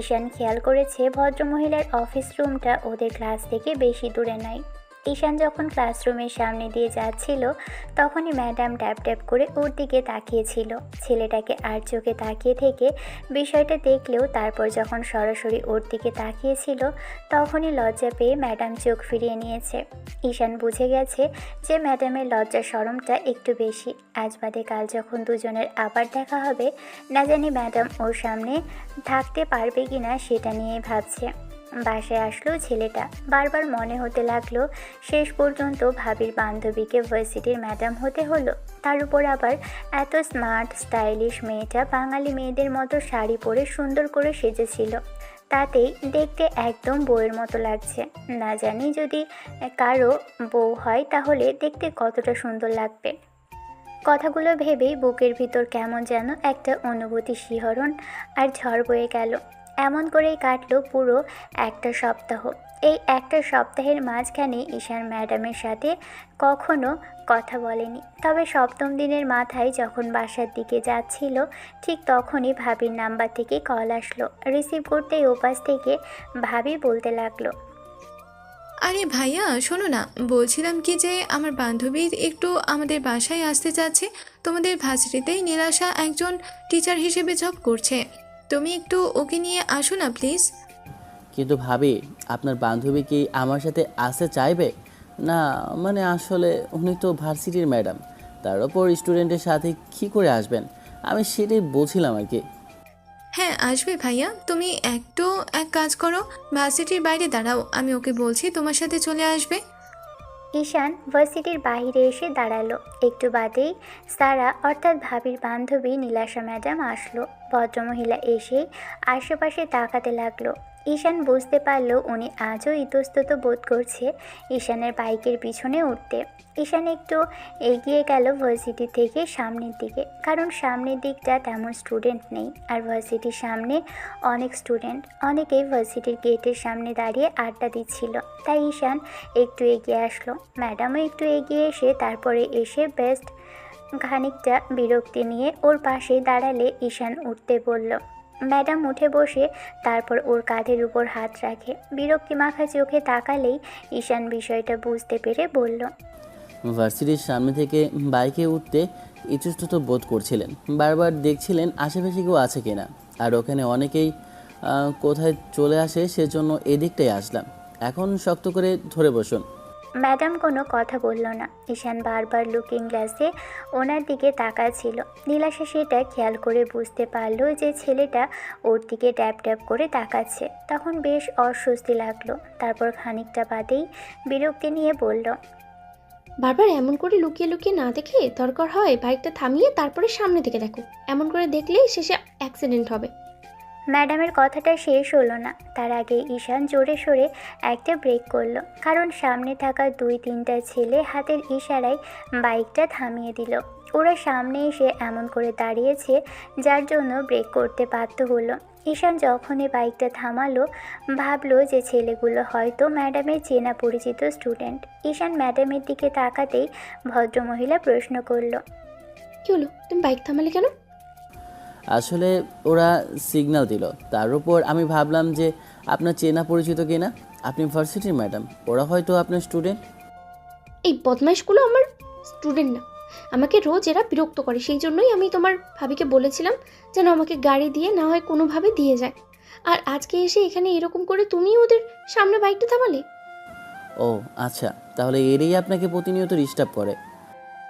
ঈশান খেয়াল করেছে ভদ্রমহিলার অফিস রুমটা ওদের ক্লাস থেকে বেশি দূরে নয়। ঈশান যখন ক্লাসরুমের সামনে দিয়ে যাচ্ছিল তখনই ম্যাডাম ট্যাপ ট্যাপ করে ওর দিকে তাকিয়েছিল। ছেলেটাকে আর চোখে তাকিয়ে থেকে বিষয়টা দেখলেও তারপর যখন সরাসরি ওর দিকে তাকিয়েছিল তখনই লজ্জা পেয়ে ম্যাডাম চোখ ফিরিয়ে নিয়েছে। ঈশান বুঝে গেছে যে ম্যাডামের লজ্জা শরমটা একটু বেশি। আজ বাদে কাল যখন দুজনের আবার দেখা হবে না জানি ম্যাডাম ওর সামনে থাকতে পারবে কিনা সেটা নিয়ে ভাবছে। বাসায় আসলো ছেলেটা, বারবার মনে হতে লাগলো শেষ পর্যন্ত ভাবির বান্ধবীকে ভার্সিটির ম্যাডাম হতে হলো। তার উপর আবার এত স্মার্ট স্টাইলিশ মেয়েটা বাঙালি মেয়েদের মতো শাড়ি পরে সুন্দর করে সেজেছিল, তাতেই দেখতে একদম বউয়ের মতো লাগছে। না জানি যদি কারো বউ হয় তাহলে দেখতে কতটা সুন্দর লাগবে। কথাগুলো ভেবেই বুকের ভিতর কেমন যেন একটা অনুভূতি শিহরণ আর ঝড় বয়ে গেল। এমন করেই কাটলো পুরো একটা সপ্তাহ। এই একটা সপ্তাহের মাঝখানে ঈশান ম্যাডামের সাথে কখনো কথা বলেনি। তবে সপ্তম দিনের মাথায় যখন বাসার দিকে যাচ্ছিল ঠিক তখনই ভাবির নাম্বার থেকে কল আসলো। রিসিভ করতেই ওপাশ থেকে ভাবি বলতে লাগলো, আরে ভাইয়া শোনো না, বলছিলাম কি যে আমার বান্ধবী একটু আমাদের বাসায় আসতে চাচ্ছে। তোমাদের ভার্সিটিতেই নীলাশা একজন টিচার হিসেবে জব করছে, তুমি একটু ওকে নিয়ে আসো না প্লিজ। কিন্তু ভাবি, আপনার বান্ধবী কি আমার সাথে আসতে চাইবে? না মানে আসলে উনি তো ভার্সিটির ম্যাডাম, তার ওপর স্টুডেন্টের সাথে কী করে আসবেন? আমি সেটাই বলছিলাম আর কি। হ্যাঁ আসবে ভাইয়া, তুমি একটু এক কাজ করো, ভার্সিটির বাইরে দাঁড়াও, আমি ওকে বলছি তোমার সাথে চলে আসবে। ঈশান ভার্সিটির বাইরে এসে দাঁড়ালো। একটু বাদেই সারা অর্থাৎ ভাবির বান্ধবী নীলাশা ম্যাডাম আসলো। ভদ্রমহিলা এসে আশেপাশে তাকাতে লাগলো। ঈশান বুঝতে পারল উনি আজও ইতস্তত বোধ করছে ঈশানের বাইকের পিছনে উঠতে। ঈশান একটু এগিয়ে গেল ভার্সিটি থেকে সামনের দিকে, কারণ সামনের দিকটা তেমন স্টুডেন্ট নেই আর ভার্সিটির সামনে অনেক স্টুডেন্ট। অনেকেই ভার্সিটির গেটের সামনে দাঁড়িয়ে আড্ডা দিচ্ছিল, তাই ঈশান একটু এগিয়ে আসলো। ম্যাডামও একটু এগিয়ে এসে তারপরে এসে বেস্ট খানিকটা বিরক্তি নিয়ে ওর পাশে দাঁড়ালে ঈশান উঠতে বলল। ম্যাডাম উঠে বসে তারপর ওর কাঁধের উপর হাত রাখে। বিরক্তি মাখা চোখে তাকালেই ঈশান বিষয়টা বুঝতে পেরে বলল, ভার্সিটির সামনে থেকে বাইকে উঠতে ইতস্তত বোধ করছিলেন, বারবার দেখছিলেন আশেপাশে কেউ আছে কিনা, আর ওখানে অনেকেই কোথায় চলে আসে, সেজন্য এদিকটাই আসলাম। এখন শক্ত করে ধরে বসুন। ম্যাডাম কোনো কথা বলল না। ঈশান বারবার লুকিং গ্লাসে ওনার দিকে তাকাচ্ছিল। নীলাশা সেটা খেয়াল করে বুঝতে পারল যে ছেলেটা ওর দিকে ট্যাপ ট্যাপ করে তাকাচ্ছে। তখন বেশ অস্বস্তি লাগলো। তারপর খানিকটা বাদেই বিরক্তি নিয়ে বলল, বারবার এমন করে লুকিয়ে লুকিয়ে না দেখে দরকার হয় বাইকটা থামিয়ে তারপরে সামনে থেকে দেখো। এমন করে দেখলেই শেষে অ্যাক্সিডেন্ট হবে। ম্যাডামের কথাটা শেষ হলো না, তার আগে ঈশান জোরে সোরে একটা ব্রেক করলো, কারণ সামনে থাকা 2-3টা ছেলে হাতের ইশারায় বাইকটা থামিয়ে দিল। ওরা সামনে এসে এমন করে দাঁড়িয়েছে যার জন্য ব্রেক করতে বাধ্য হলো। ঈশান যখনই বাইকটা থামালো ভাবলো যে ছেলেগুলো হয়তো ম্যাডামের চেনা পরিচিত স্টুডেন্ট। ঈশান ম্যাডামের দিকে তাকাতেই ভদ্রমহিলা প্রশ্ন করলো, কী হলো, তুমি বাইক থামালে কেন? আসলে ওরা সিগন্যাল দিল, তার উপর আমি ভাবলাম যে আপনার চেনা পরিচিত কিনা, আপনি ভার্সিটির ম্যাডাম, ওরা হয়তো আপনার স্টুডেন্ট। এই বদমাইশগুলো আমার স্টুডেন্ট না, আমাকে রোজ এরা বিরক্ত করে। সেই জন্যই আমি তোমার ভাবিকে বলেছিলাম যেন আমাকে গাড়ি দিয়ে না হয় কোনোভাবে দিয়ে যায়। আর আজকে এসে এখানে এরকম করে তুমি ওদের সামনে বাইকটা থামালে। ও আচ্ছা, তাহলে এরই আপনাকে প্রতিনিয়ত ডিস্টার্ব করে।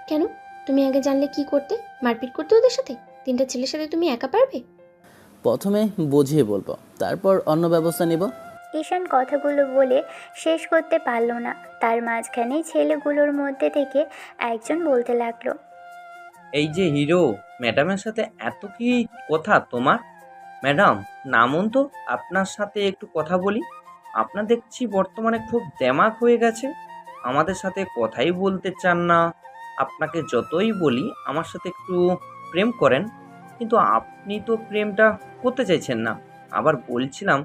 কেন? তুমি আগে জানলে কি করতে? মারপিট করতে ওদের সাথে? 3টা ছেলের সাথে তুমি একা পারবে? প্রথমে বুঝিয়ে বলবো, তারপর অন্য ব্যবস্থা নেব। ঈশান কথাগুলো বলে শেষ করতে পারল না। তার মাঝখানে ছেলেগুলোর মধ্যে থেকে একজন বলতে লাগলো, এই যে হিরো, ম্যাডামের সাথে এত কি কথা তোমার? ম্যাডাম নামুন তো, আপনার সাথে একটু কথা বলি। আপনার দেখছি বর্তমানে খুব দেমাগ হয়ে গেছে, আমাদের সাথে কথাই বলতে চান না। আপনাকে যতই বলি আমার সাথে একটু প্রেম করেন, কিন্তু আপনি তো প্রেমটা করতে চাইছেন না। আবার বলছিলাম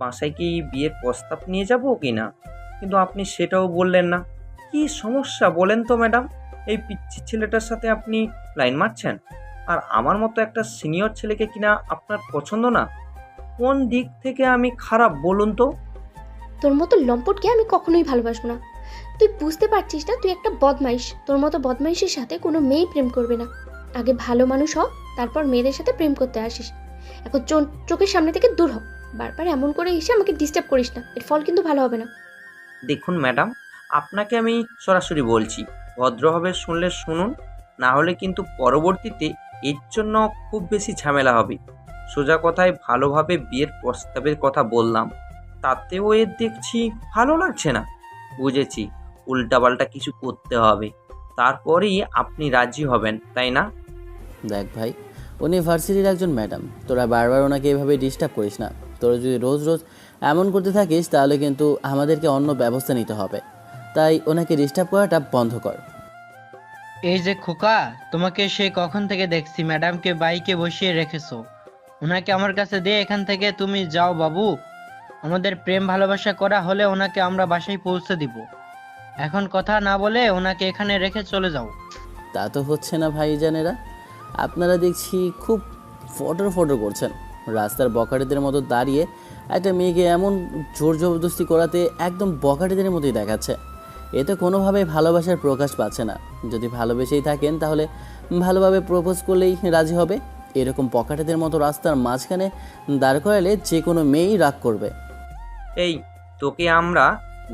বাসায় কি বিয়ের প্রস্তাব নিয়ে যাব কি না, কিন্তু আপনি সেটাও বললেন না। কি সমস্যা বলেন তো ম্যাডাম? এই পিচ্ছি ছেলেটার সাথে আপনি লাইন মারছেন, আর আমার মতো একটা সিনিয়র ছেলেকে কিনা আপনার পছন্দ না। কোন দিক থেকে আমি খারাপ বলুন তো? তোর মতো লম্পটকে আমি কখনোই ভালোবাসবো না। তুই বুঝতে পারছিস না? তুই একটা বদমাইশ। তোর মতো বদমাইশের সাথে কোনো মেয়েই প্রেম করবে না। আগে ভালো মানুষ হ, তারপর মেয়েদের সাথে প্রেম করতে আসিস। এখন চোখের সামনে থেকে দূর হ। বারবার এমন করে এসে আমাকে ডিস্টার্ব করিস না, এর ফল কিন্তু ভালো হবে না। দেখুন ম্যাডাম, আপনাকে আমি সরাসরি বলছি, ভদ্রভাবে শুনলে শুনুন, না হলে কিন্তু পরবর্তীতে এর জন্য খুব বেশি ঝামেলা হবে। সোজা কথায় ভালোভাবে বিয়ের প্রস্তাবের কথা বললাম, তাতেও এর দেখছি ভালো লাগছে না। বুঝেছি, উল্টাপাল্টা কিছু করতে হবে, তারপরেই আপনি রাজি হবেন, তাই না? দেখ ভাই, উনি ভার্সিটির একজন ম্যাডাম, তোরা বারবার ওনাকে এভাবে ডিস্টার্ব করিস না। তোরা যদি রোজ রোজ এমন করতে থাকিস তাহলে কিন্তু আমাদেরকে অন্য ব্যবস্থা নিতে হবে। তাই ওনাকে ডিস্টার্ব করাটা বন্ধ কর। এই যে খোকা, তোমাকে সে কখন থেকে দেখছি ম্যাডামকে বাইকে বসিয়ে রেখেছো। ওনাকে আমার কাছে দিয়ে এখান থেকে তুমি যাও বাবু। আমাদের প্রেম ভালোবাসা করা হলে ওনাকে আমরা বাসায় পৌঁছে দিব। এখন কথা না বলে ওনাকে এখানে রেখে চলে যাও। তা তো হচ্ছে না ভাইজানেরা, আপনারা দেখছি খুব ফটর ফটর করছেন। রাস্তার বখাটেদের মতো দাঁড়িয়ে একটা মেয়েকে এমন জোর জবরদস্তি করাতে একদম বখাটেদের মতোই দেখাচ্ছে। এতে কোনোভাবেই ভালোবাসার প্রকাশ পাচ্ছে না। যদি ভালোবেসেই থাকেন তাহলে ভালোভাবে প্রপোজ করলেই রাজি হবে। এরকম বখাটেদের মতো রাস্তার মাঝখানে দাঁড় করালে যে কোনো মেয়েই রাগ করবে। এই, তোকে আমরা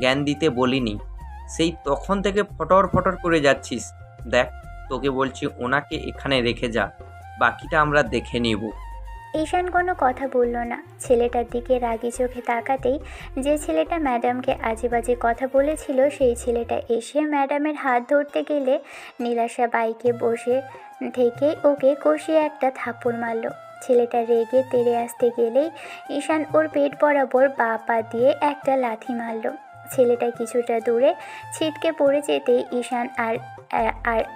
জ্ঞান দিতে বলিনি, সেই তখন থেকে ফটর ফটর করে যাচ্ছিস। দেখ, তোকে বলছি ওনাকে এখানে রেখে যা, বাকিটা আমরা দেখে নিব। ঈশান কোনো কথা বলল না। ছেলেটার দিকে রাগি চোখে তাকাতেই যে ছেলেটা ম্যাডামকে আজে বাজে কথা বলেছিল সেই ছেলেটা এসে ম্যাডামের হাত ধরতে গেলে নীলাশা বাইকে বসে থেকে ওকে কষিয়ে একটা থাপ্পড় মারল। ছেলেটা রেগে তেড়ে আসতে গেলেই ঈশান ওর পেট বরাবর বাঁ পা দিয়ে একটা লাথি মারল। ছেলেটা কিছুটা দূরে ছিটকে পড়ে যেতেই ঈশান আর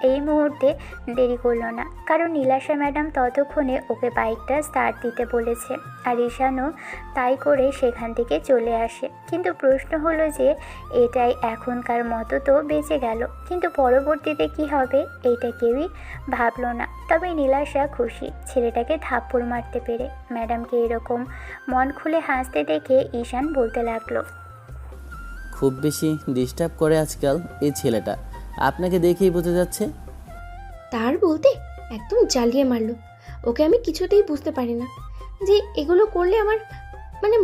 এই মুহূর্তে দেরি করলো না, কারণ নীলাশা ম্যাডাম ততক্ষণে ওকে বাইকটা স্টার্ট দিতে বলেছে। আর ঈশানও তাই করে সেখান থেকে চলে আসে। কিন্তু প্রশ্ন হলো যে এটাই এখনকার মতো তো বেঁচে গেল, কিন্তু পরবর্তীতে কি হবে এইটা কেউই ভাবলো না। তবে নীলাশা খুশি ছেলেটাকে থাপ্পড় মারতে পেরে। ম্যাডামকে এরকম মন খুলে হাসতে দেখে ঈশান বলতে লাগলো, খুব বেশি ডিস্টার্ব করে আজকাল এই ছেলেটা, আপনাকে দেখেই বোঝা যাচ্ছে। তার বলতে একদম জ্বালিয়ে মারলো। ওকে আমি কিছুতেই বুঝতে পারি না যে এগুলো করলে আমার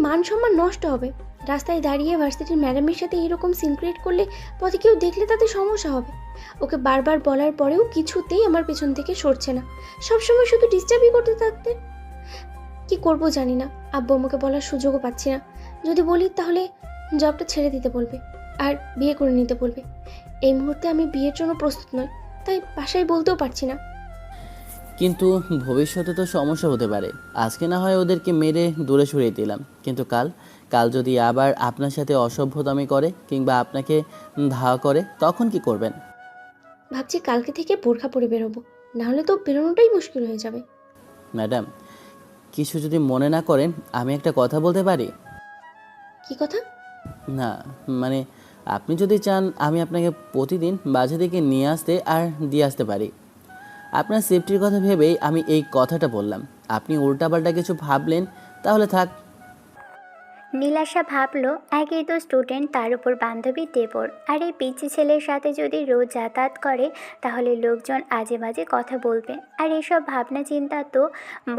মান সম্মান নষ্ট হবে। রাস্তায় দাঁড়িয়ে ভার্সিটির ম্যাডামের সাথে এরকম সিন ক্রিয়েট করলে পথে কেউ দেখলে তাতে সমস্যা হবে। ওকে বারবার বলার পরেও কিছুতেই আমার পেছন থেকে সরছে না, সবসময় শুধু ডিস্টার্বই করতে থাকতে। কি করব জানি না। আব্বু আমাকে বলার সুযোগও পাচ্ছি না। যদি বলি তাহলে জবটা ছেড়ে দিতে বলবে আর বিয়ে করে নিতে বলবে। এই মুহূর্তে আমি বিয়ের জন্য প্রস্তুত নই, তাই বাসায় বলতেও পারছি না। কিন্তু ভবিষ্যতে তো সমস্যা হতে পারে। আজকে না হয় ওদেরকে মেরে দূরে সরিয়ে দিলাম, কিন্তু কাল যদি আবার আপনার সাথে অসভ্যতামি করে কিংবা আপনাকে ধাওয়া করে তখন কি করবেন? ভাবছি কালকে থেকে বোরখা পরে বেরোবো, নাহলে তো বেরোনোটাই মুশকিল হয়ে যাবে। ম্যাডাম, কিছু যদি মনে না করেন আমি একটা কথা বলতে পারি? কি কথা? না মানে, আপনি যদি চান আমি আপনাকে প্রতিদিন বাসা থেকে নিয়ে আসতে আর দিয়ে আসতে পারি। আপনার সেফটির কথা ভেবেই আমি এই কথাটা বললাম। আপনি উল্টাপাল্টা কিছু ভাবলেন তাহলে থাক। নীলাশা ভাবলো একই তো স্টুডেন্ট, তার উপর বান্ধবী দেবর, আর এই পিচ্ছি ছেলের সাথে যদি রোজ যাতায়াত করে তাহলে লোকজন আজে বাজে কথা বলবে, আর এসব ভাবনা চিন্তা তো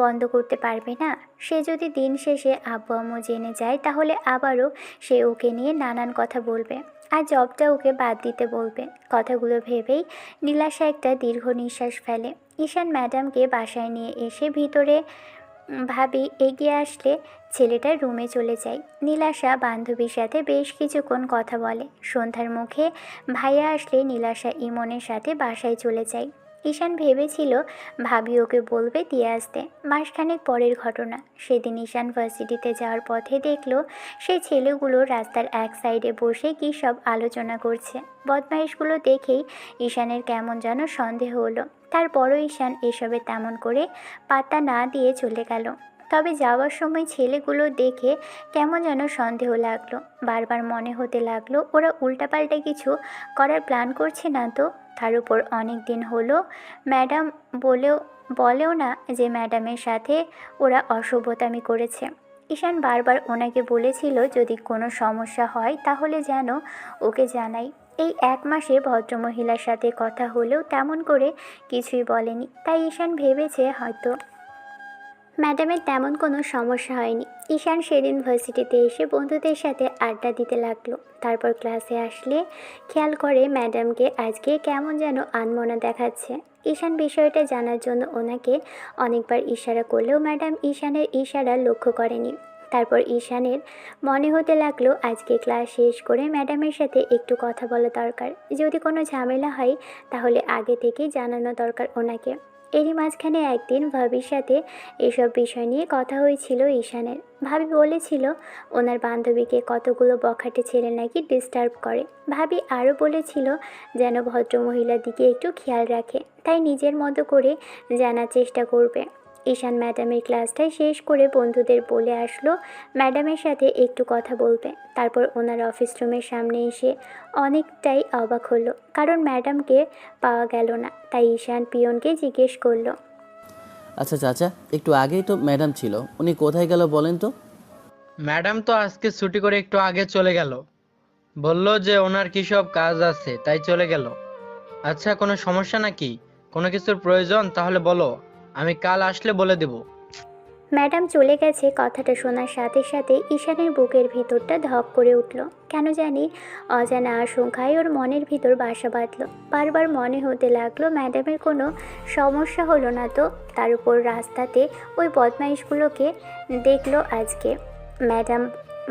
বন্ধ করতে পারবে না। সে যদি দিন শেষে আব্বু আম্মু জেনে যায় তাহলে আবারও সে ওকে নিয়ে নানান কথা বলবে আর জবটা ওকে বাদ দিতে বলবে। কথাগুলো ভেবেই নীলাশা একটা দীর্ঘ নিঃশ্বাস ফেলে। ঈশান ম্যাডামকে বাসায় নিয়ে এসে ভিতরে ভাবি এগিয়ে আসলে ছেলেটার রুমে চলে যায়। নীলাশা বান্ধবীর সাথে বেশ কিছুক্ষণ কথা বলে। সন্ধ্যার মুখে ভাইয়া আসলে নীলাশা ইমনের সাথে বাসায় চলে যায়। ঈশান ভেবেছিল ভাবি ওকে বলবে দিয়ে আসতে। মাসখানেক পরের ঘটনা। সেদিন ঈশান ভার্সিটিতে যাওয়ার পথে দেখল সেই ছেলেগুলো রাস্তার এক সাইডে বসে কী সব আলোচনা করছে। বদমাইশগুলো দেখেই ঈশানের কেমন যেন সন্দেহ হলো। তারপরও ঈশান এসবে তেমন করে পাত্তা না দিয়ে চলে গেল। তবে যাওয়ার সময় ছেলেগুলো দেখে কেমন যেন সন্দেহ লাগলো। বারবার মনে হতে লাগলো ওরা উল্টাপাল্টা কিছু করার প্ল্যান করছে না তো। তার উপর অনেক দিন হলো ম্যাডাম বলেও না যে ম্যাডামের সাথে ওরা অসভ্যতামি করেছে। ঈশান বারবার ওনাকে বলেছিল যদি কোনো সমস্যা হয় তাহলে যেন ওকে জানাই। এই 1 মাসে ভদ্রমহিলার সাথে কথা হলেও তেমন করে কিছুই বলেনি, তাই ঈশান ভেবেছে হয়তো ম্যাডামের তেমন কোনো সমস্যা হয়নি। ঈশান সেদিন ভার্সিটিতে এসে বন্ধুদের সাথে আড্ডা দিতে লাগলো। তারপর ক্লাসে আসলে খেয়াল করে ম্যাডামকে আজকে কেমন যেন আনমনা দেখাচ্ছে। ঈশান বিষয়টা জানার জন্য ওনাকে অনেকবার ইশারা করলেও ম্যাডাম ঈশানের ইশারা লক্ষ্য করেনি। তারপর ঈশানের মনে হতে লাগলো আজকে ক্লাস শেষ করে ম্যাডামের সাথে একটু কথা বলা দরকার। যদি কোনো ঝামেলা হয় তাহলে আগে থেকেই জানানো দরকার ওনাকে। এরই মাঝখানে একদিন ভাবির সাথে এসব বিষয় নিয়ে কথা হয়েছিল ঈশানের। ভাবি বলেছিল ওনার বান্ধবীকে কতগুলো বখাটে ছেলে নাকি ডিস্টার্ব করে। ভাবি আরও বলেছিল যেন ভদ্রমহিলার দিকে একটু খেয়াল রাখে, তাই নিজের মতো করে জানার চেষ্টা করবে। ঈশান ম্যাডামের ক্লাসটা শেষ করে বন্ধুদের বলে আসলো ম্যাডামের সাথে একটু কথা বলবে। তারপর ওনার অফিস রুমের সামনে এসে অনেকটাই অবাক হলো, কারণ ম্যাডামকে পাওয়া গেল না। তাই ঈশান পিয়নকে জিজ্ঞেস করলো, আচ্ছা চাচা, একটু আগেই তো ম্যাডাম ছিল, উনি কোথায় গেল বলেন তো? ম্যাডাম তো আজকে ছুটি করে একটু আগে চলে গেল, বলল যে ওনার কি সব কাজ আছে তাই চলে গেল। আচ্ছা, কোনো সমস্যা নাকি? কোনো কিছুর প্রয়োজন তাহলে বলো, আমি কাল আসলে বলে দেব। ম্যাডাম চলে গেছে কথাটা শোনার সাথে সাথে ঈশানের বুকের ভিতরটা ধক করে উঠল। কেন জানি অজানা আশঙ্কায় ওর মনের ভিতর বাসা বাঁধল। বারবার মনে হতে লাগলো ম্যাডামের কোনো সমস্যা হলো না তো। তার উপর রাস্তাতে ওই বদমাইশগুলোকে দেখলো আজকে। ম্যাডাম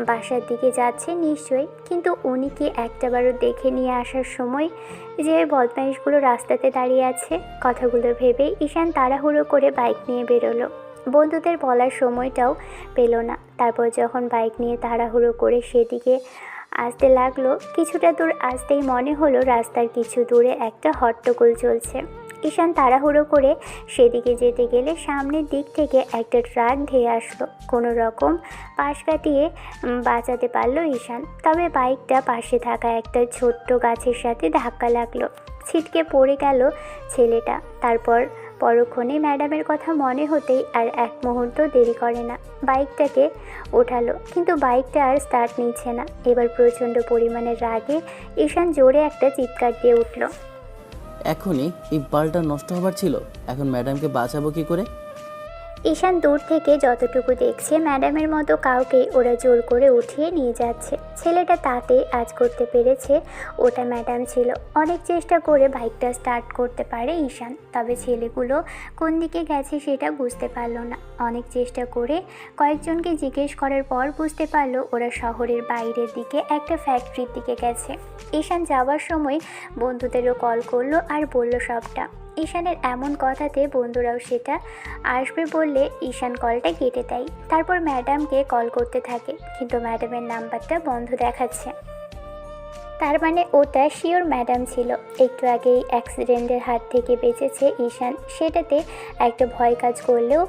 বাসার দিকে যাচ্ছে নিশ্চয়ই, কিন্তু উনি কি একটাবারও দেখে নিয়ে আসার সময় যে ওই বদমাইশগুলো রাস্তাতে দাঁড়িয়ে আছে? কথাগুলো ভেবে ঈশান তাড়াহুড়ো করে বাইক নিয়ে বেরোলো। বন্ধুদের বলার সময়টাও পেল না। তারপর যখন বাইক নিয়ে তাড়াহুড়ো করে সেদিকে আসতে লাগলো, কিছুটা দূর আসতেই মনে হলো রাস্তার কিছু দূরে একটা হট্টগোল চলছে। ঈশান তাড়াহুড়ো করে সেদিকে যেতে গেলে সামনের দিক থেকে একটা ট্রাক ধেয়ে আসলো। কোনো রকম পাশ কাটিয়ে বাঁচাতে পারলো ঈশান, তবে বাইকটা পাশে থাকা একটা ছোট্ট গাছের সাথে ধাক্কা লাগলো। ছিটকে পড়ে গেল ছেলেটা। তারপর পরক্ষণে ম্যাডামের কথা মনে হতেই আর এক মুহূর্ত দেরি করে না, বাইকটাকে ওঠালো, কিন্তু বাইকটা আর স্টার্ট নিচ্ছে না। এবার প্রচণ্ড পরিমাণে রাগে ঈশান জোরে একটা চিৎকার দিয়ে উঠল। এখনই এই বালটা নষ্ট হবার ছিল, এখন ম্যাডামকে বাঁচাবো কি করে? ঈশান দূর থেকে যতটুকু দেখছে ম্যাডামের মতো কাউকে ওরা জোর করে উঠিয়ে নিয়ে যাচ্ছে। ছেলেটা তাতেই আজ করতে পেরেছে ওটা ম্যাডাম ছিল। অনেক চেষ্টা করে বাইকটা স্টার্ট করতে পারে ঈশান, তবে ছেলেগুলো কোন দিকে গেছে সেটা বুঝতে পারলো না। অনেক চেষ্টা করে কয়েকজনকে জিজ্ঞেস করার পর বুঝতে পারলো ওরা শহরের বাইরের দিকে একটা ফ্যাক্টরির দিকে গেছে। ঈশান যাওয়ার সময় বন্ধুদেরও কল করলো আর বলল সবটা। ঈশানের এমন কথাতে বন্ধুরাও সেটা আসবে বললে ঈশান কলটা কেটে দেয়। তারপর ম্যাডামকে কল করতে থাকে, কিন্তু ম্যাডামের নাম্বারটা বন্ধ দেখাচ্ছে। তার মানে ওটা শিওর ম্যাডাম ছিল। একটু আগেই অ্যাক্সিডেন্টের হাত থেকে বেঁচেছে ঈশান, সেটাতে একটা ভয় কাজ করলেও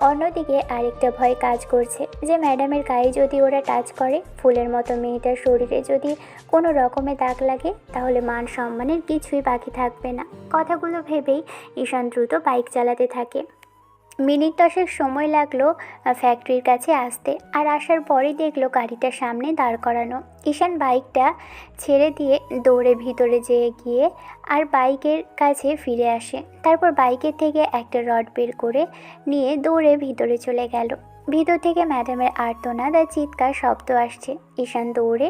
অন্যদিকে আরেকটা ভয় কাজ করছে যে ম্যাডামের গায়ে যদি ওরা টাচ করে, ফুলের মতো মেয়েটার শরীরে যদি কোনো রকমে দাগ লাগে, তাহলে মান সম্মানের কিছুই বাকি থাকবে না। কথাগুলো ভেবেই ঈশান দ্রুত বাইক চালাতে থাকে। মিনিট 10 সময় লাগলো ফ্যাক্টরির কাছে আসতে, আর আসার পরেই দেখলো গাড়িটা সামনে দাঁড় করানো। ঈশান বাইকটা ছেড়ে দিয়ে দৌড়ে ভিতরে যেয়ে গিয়ে আর বাইকের কাছে ফিরে আসে। তারপর বাইকের থেকে একটা রড বের করে নিয়ে দৌড়ে ভিতরে চলে গেল। ভিতর থেকে ম্যাডামের আর্তনাদ আর চিৎকার শব্দ আসছে। ঈশান দৌড়ে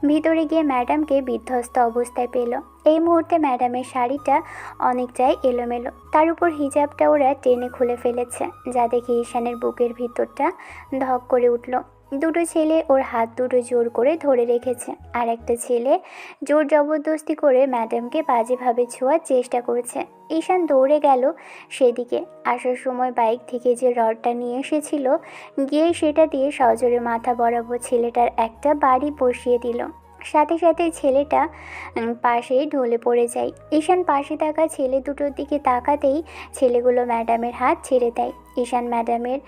ভিতরে গিয়ে ম্যাডামকে বিধ্বস্ত অবস্থায় পেল। এই মুহূর্তে ম্যাডামের শাড়িটা অনেকটাই এলোমেলো, তার উপর হিজাবটা ওরা টেনে খুলে ফেলেছে, যা দেখে ঈশানের বুকের ভিতরটা ধক করে উঠল। দুটো ছেলে ওর হাত দুটো জোর করে ধরে রেখেছে, আর একটা ছেলে জোর জবরদস্তি করে ম্যাডামকে বাজেভাবে ছোঁয়ার চেষ্টা করছে। ঈশান দৌড়ে গেল সেদিকে। আসার সময় বাইক থেকে যে রডটা নিয়ে এসেছিল, গিয়ে সেটা দিয়ে সজোরে মাথা বরাবর ছেলেটার একটা বাড়ি বসিয়ে দিল। সাথে সাথে ছেলেটা পাশেই ঢলে পড়ে যায়। ঈশান পাশে থাকা ছেলে দুটোর দিকে তাকাতেই ছেলেগুলো ম্যাডামের হাত ছেড়ে দেয়। ঈশান ম্যাডামের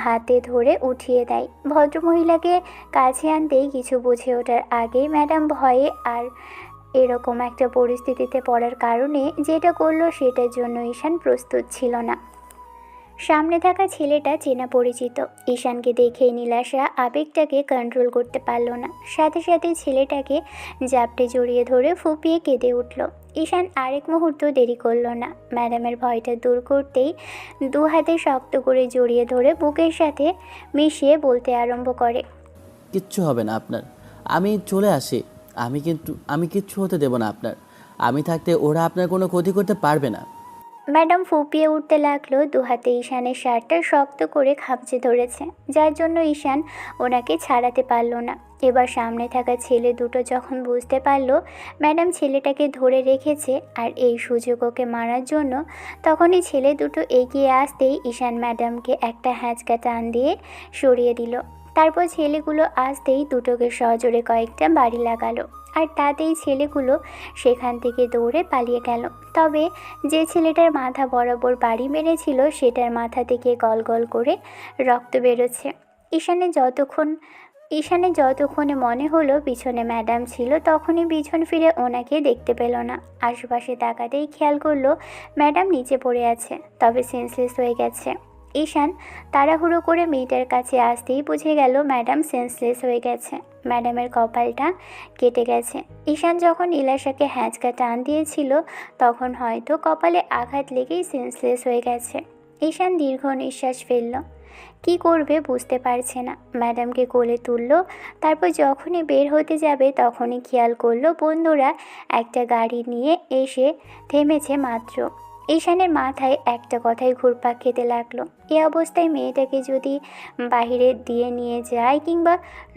হাতে ধরে উঠিয়ে দেয়। ভদ্রমহিলাকে কাছে আনতেই কিছু বুঝে ওঠার আগেই ম্যাডাম ভয়ে আর এরকম একটা পরিস্থিতিতে পড়ার কারণে যেটা করলো সেটার জন্য ঈশান প্রস্তুত ছিল না। সামনে থাকা ছেলেটা চেনা পরিচিত। ঈশানকে দেখেই নীলাশা আবেগটাকে কন্ট্রোল করতে পারল না, সাথে সাথে ছেলেটাকে জাপটে জড়িয়ে ধরে ফুপিয়ে কেঁদে উঠল। ঈশান আরেক মুহূর্ত দেরি করল না, ম্যাডামের ভয়টা দূর করতেই দু হাতে শক্ত করে জড়িয়ে ধরে বুকের সাথে মিশিয়ে বলতে আরম্ভ করে। কিচ্ছু হবে না আপনার, আমি চলে আসি। আমি কিচ্ছু হতে দেব না আপনার। আমি থাকতে ওরা আপনার কোনো ক্ষতি করতে পারবে না। ম্যাডাম ফুপিয়ে উঠতে লাগলো, দু হাতে ঈশানের শার্টটা শক্ত করে খামচে ধরেছে, যার জন্য ঈশান ওনাকে ছাড়াতে পারল না। এবার সামনে থাকা ছেলে দুটো যখন বুঝতে পারলো ম্যাডাম ছেলেটাকে ধরে রেখেছে আর এই সুযোগ ওকে মারার জন্য, তখনই ছেলে দুটো এগিয়ে আসতেই ঈশান ম্যাডামকে একটা হ্যাঁচকা টান দিয়ে সরিয়ে দিল। তারপর ছেলেগুলো আসতেই দুটোকে সজোরে কয়েকটা বাড়ি লাগালো, আর তাতেই ছেলেগুলো সেখান থেকে দৌড়ে পালিয়ে গেল। তবে যে ছেলেটার মাথা বরাবর বাড়ি মেরেছিল সেটার মাথা থেকে গল গল করে রক্ত বেরোচ্ছে। ঈশানের যতক্ষণে মনে হলো পিছনে ম্যাডাম ছিল, তখনই পিছন ফিরে ওনাকে দেখতে পেল না। আশেপাশে তাকাতেই খেয়াল করলো ম্যাডাম নিচে পড়ে আছে, তবে সেন্সলেস হয়ে গেছে। ঈশান তাড়াহুড়ো করে মেয়েটার কাছে আসতেই বুঝে গেল ম্যাডাম সেন্সলেস হয়ে গেছে, ম্যাডামের কপালটা কেটে গেছে। ঈশান যখন নীলাশাকে হ্যাঁচকা টান দিয়েছিল তখন হয়তো কপালে আঘাত লেগেই সেন্সলেস হয়ে গেছে। ঈশান দীর্ঘ নিঃশ্বাস ফেলল, কি করবে বুঝতে পারছে না। ম্যাডামকে কোলে তুলল, তারপর যখনই বের হতে যাবে তখনই খেয়াল করলো বন্ধুরা একটা গাড়ি নিয়ে এসে থেমেছে মাত্র। ঈশানের মাথায় একটা কথাই ঘুরপাক খেতে লাগলো, এ অবস্থায় মেয়েটাকে যদি বাইরে দিয়ে নিয়ে যায় কিংবা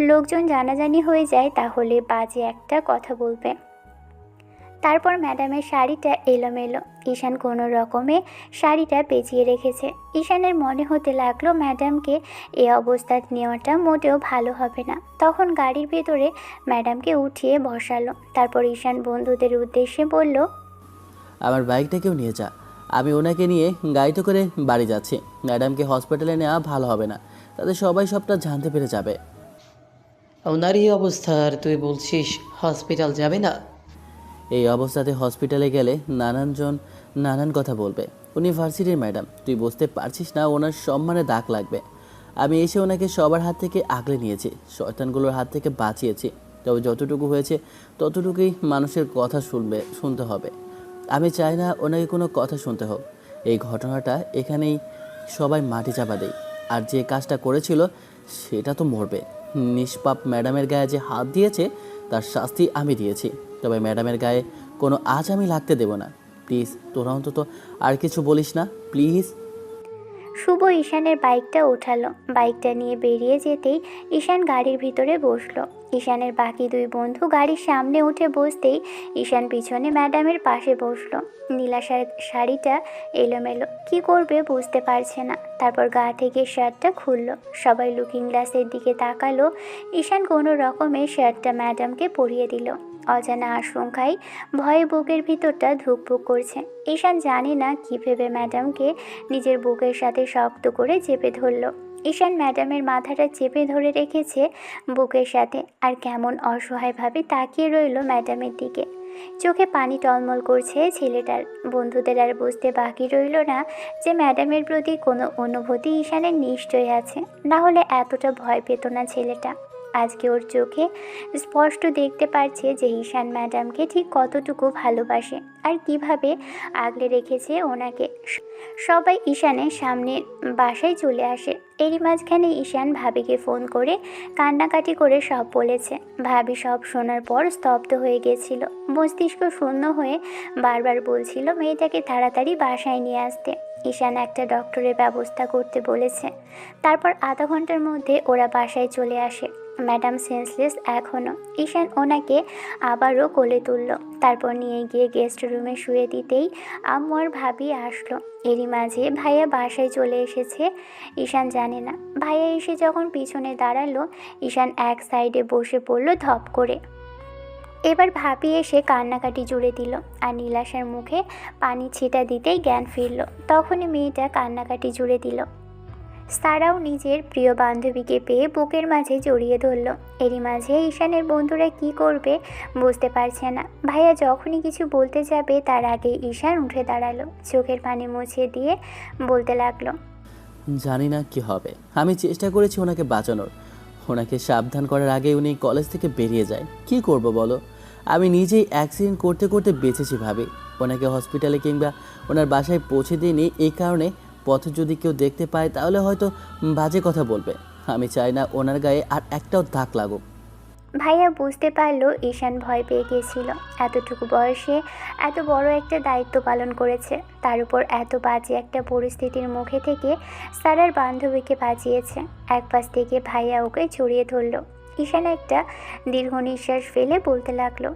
লোকজন জানাজানি হয়ে যায় তাহলে বাজে একটা কথা বলবে। তারপর ম্যাডামের শাড়িটা এলোমেলো, ঈশান কোনো রকমে শাড়িটা পেঁচিয়ে রেখেছে। ঈশানের মনে হতে লাগলো ম্যাডামকে এ অবস্থায় নেওয়াটা মোটেও ভালো হবে না। তখন গাড়ির ভেতরে ম্যাডামকে উঠিয়ে বসালো, তারপর ঈশান বন্ধুদের উদ্দেশ্যে বলল, আমার বাইকটাকেও নিয়ে যা, আমি ওনাকে নিয়ে গাড়িতে করে বাড়ি যাচ্ছি। ম্যাডামকে হসপিটালে নেওয়া ভালো হবে না, তাদের সবাই সবটা জানতে পেরে যাবে। ওনার এই অবস্থা আর তুই বলছিস হসপিটাল যাবে না? এই অবস্থাতে হসপিটালে গেলে নানানজন নানান কথা বলবে। উনি ভার্সিটির ম্যাডাম, তুই বুঝতে পারছিস না ওনার সম্মানে দাগ লাগবে। আমি এসে ওনাকে সবার হাত থেকে আগলে নিয়েছি, শয়তানগুলোর হাত থেকে বাঁচিয়েছি। তবে যতটুকু হয়েছে ততটুকুই মানুষের কথা শুনতে হবে। আমি চাই না ওনাকে কোনো কথা শুনতে হোক। এই ঘটনাটা এখানেই সবাই মাটি চাপা দেয়। আর যে কাজটা করেছিল সেটা তো মরবে। নিষ্পাপ ম্যাডামের গায়ে যে হাত দিয়েছে তার শাস্তি আমি দিয়েছি, তবে ম্যাডামের গায়ে কোনো আঁচ আমি লাগতে দেব না। প্লিজ তোরা অন্তত আর কিছু বলিস না, প্লিজ। শুভ ঈশানের বাইকটা ওঠালো, বাইকটা নিয়ে বেরিয়ে যেতেই ঈশান গাড়ির ভিতরে বসলো। ঈশানের বাকি দুই বন্ধু গাড়ির সামনে উঠে বসতেই ঈশান পিছনে ম্যাডামের পাশে বসলো। নীলাশার শাড়িটা এলোমেলো, কি করবে বুঝতে পারছে না। তারপর গা থেকে শার্টটা খুললো, সবাই লুকিং গ্লাসের দিকে তাকালো। ঈশান কোনো রকমে শার্টটা ম্যাডামকে পরিয়ে দিল। অজানা আশঙ্কায় ভয়ে বুকের ভিতরটা ধুকপুক করছে। ঈশান জানে না কী ভেবে ম্যাডামকে নিজের বুকের সাথে শক্ত করে চেপে ধরল। ঈশান ম্যাডামের মাথাটা চেপে ধরে রেখেছে বুকের সাথে, আর কেমন অসহায়ভাবে তাকিয়ে রইল ম্যাডামের দিকে। চোখে পানি টলমল করছে ছেলেটার। বন্ধুদের আর বুঝতে বাকি রইল না যে ম্যাডামের প্রতি কোনো অনুভূতি ঈশানের নিশ্চয়ই আছে, না হলে এতটা ভয় পেত না ছেলেটা। আজকে ওর চোখে স্পষ্ট দেখতে পারছে যে ঈশান ম্যাডামকে ঠিক কতটুকু ভালোবাসে আর কিভাবে আগলে রেখেছে ওনাকে। সবাই ঈশানের সামনে বাসায় চলে আসে। এরই মাঝখানে ঈশান ভাবিকে ফোন করে কান্নাকাটি করে সব বলেছে। ভাবি সব শোনার পর স্তব্ধ হয়ে গেছিল, মস্তিষ্ক শূন্য হয়ে বারবার বলছিল মেয়েটাকে তাড়াতাড়ি বাসায় নিয়ে আসতে। ঈশান একটা ডক্টরের ব্যবস্থা করতে বলেছে। তারপর আধা ঘন্টার মধ্যে ওরা বাসায় চলে আসে। ম্যাডাম সেন্সলেস এখনও। ঈশান ওনাকে আবারও কোলে তুলল, তারপর নিয়ে গিয়ে গেস্ট রুমে শুয়ে দিতেই আম্মু আর ভাবি আসলো। এরই মাঝে ভাইয়া বাসায় চলে এসেছে। ঈশান জানে না। ভাইয়া এসে যখন পিছনে দাঁড়ালো ঈশান এক সাইডে বসে পড়ল ধপ করে। এবার ভাবি এসে কান্নাকাটি জুড়ে দিল, আর নীলাশার মুখে পানি ছিটা দিতেই জ্ঞান ফিরল। তখনই মেয়েটা কান্নাকাটি জুড়ে দিল। সারাও নিজের প্রিয় বান্ধবীকে পেয়ে বুকের মাঝে জড়িয়ে ধরল। এরই মাঝে ঈশানের বন্ধুরা কি করবে বুঝতে পারছে না। ভাইয়া যখনই কিছু বলতে যাবে তার আগে ঈশান উঠে দাঁড়ালো, চোখের পানি মুছিয়ে দিয়ে বলতে লাগলো, জানি না কি হবে। আমি চেষ্টা করেছি ওনাকে বাঁচানোর, ওনাকে সাবধান করার আগে উনি কলেজ থেকে বেরিয়ে যায়। কি করব বলো? আমি নিজেই অ্যাক্সিডেন্ট করতে করতে বেঁচেছি ভাবি। ওনাকে হসপিটালে কিংবা ওনার বাসায় পৌঁছে দিইনি এই কারণে পথে যদি কেউ দেখতে পায় তাহলে হয়তো বাজে কথা বলবে। আমি চাই না ওনার গায়ে আর একটাও দাগ লাগুক। ভাইয়া বুঝতে পারলো ঈশান ভয় পেয়ে গিয়েছিল। এতটুকু বয়সে এত বড় একটা দায়িত্ব পালন করেছে, তার উপর এত বাজে একটা পরিস্থিতির মুখে থেকে সারার বান্ধবীকে বাঁচিয়েছে। এক পাশ থেকে ভাইয়া ওকে জড়িয়ে ধরলো। ঈশান একটা দীর্ঘ নিঃশ্বাস ফেলে বলতে লাগলো,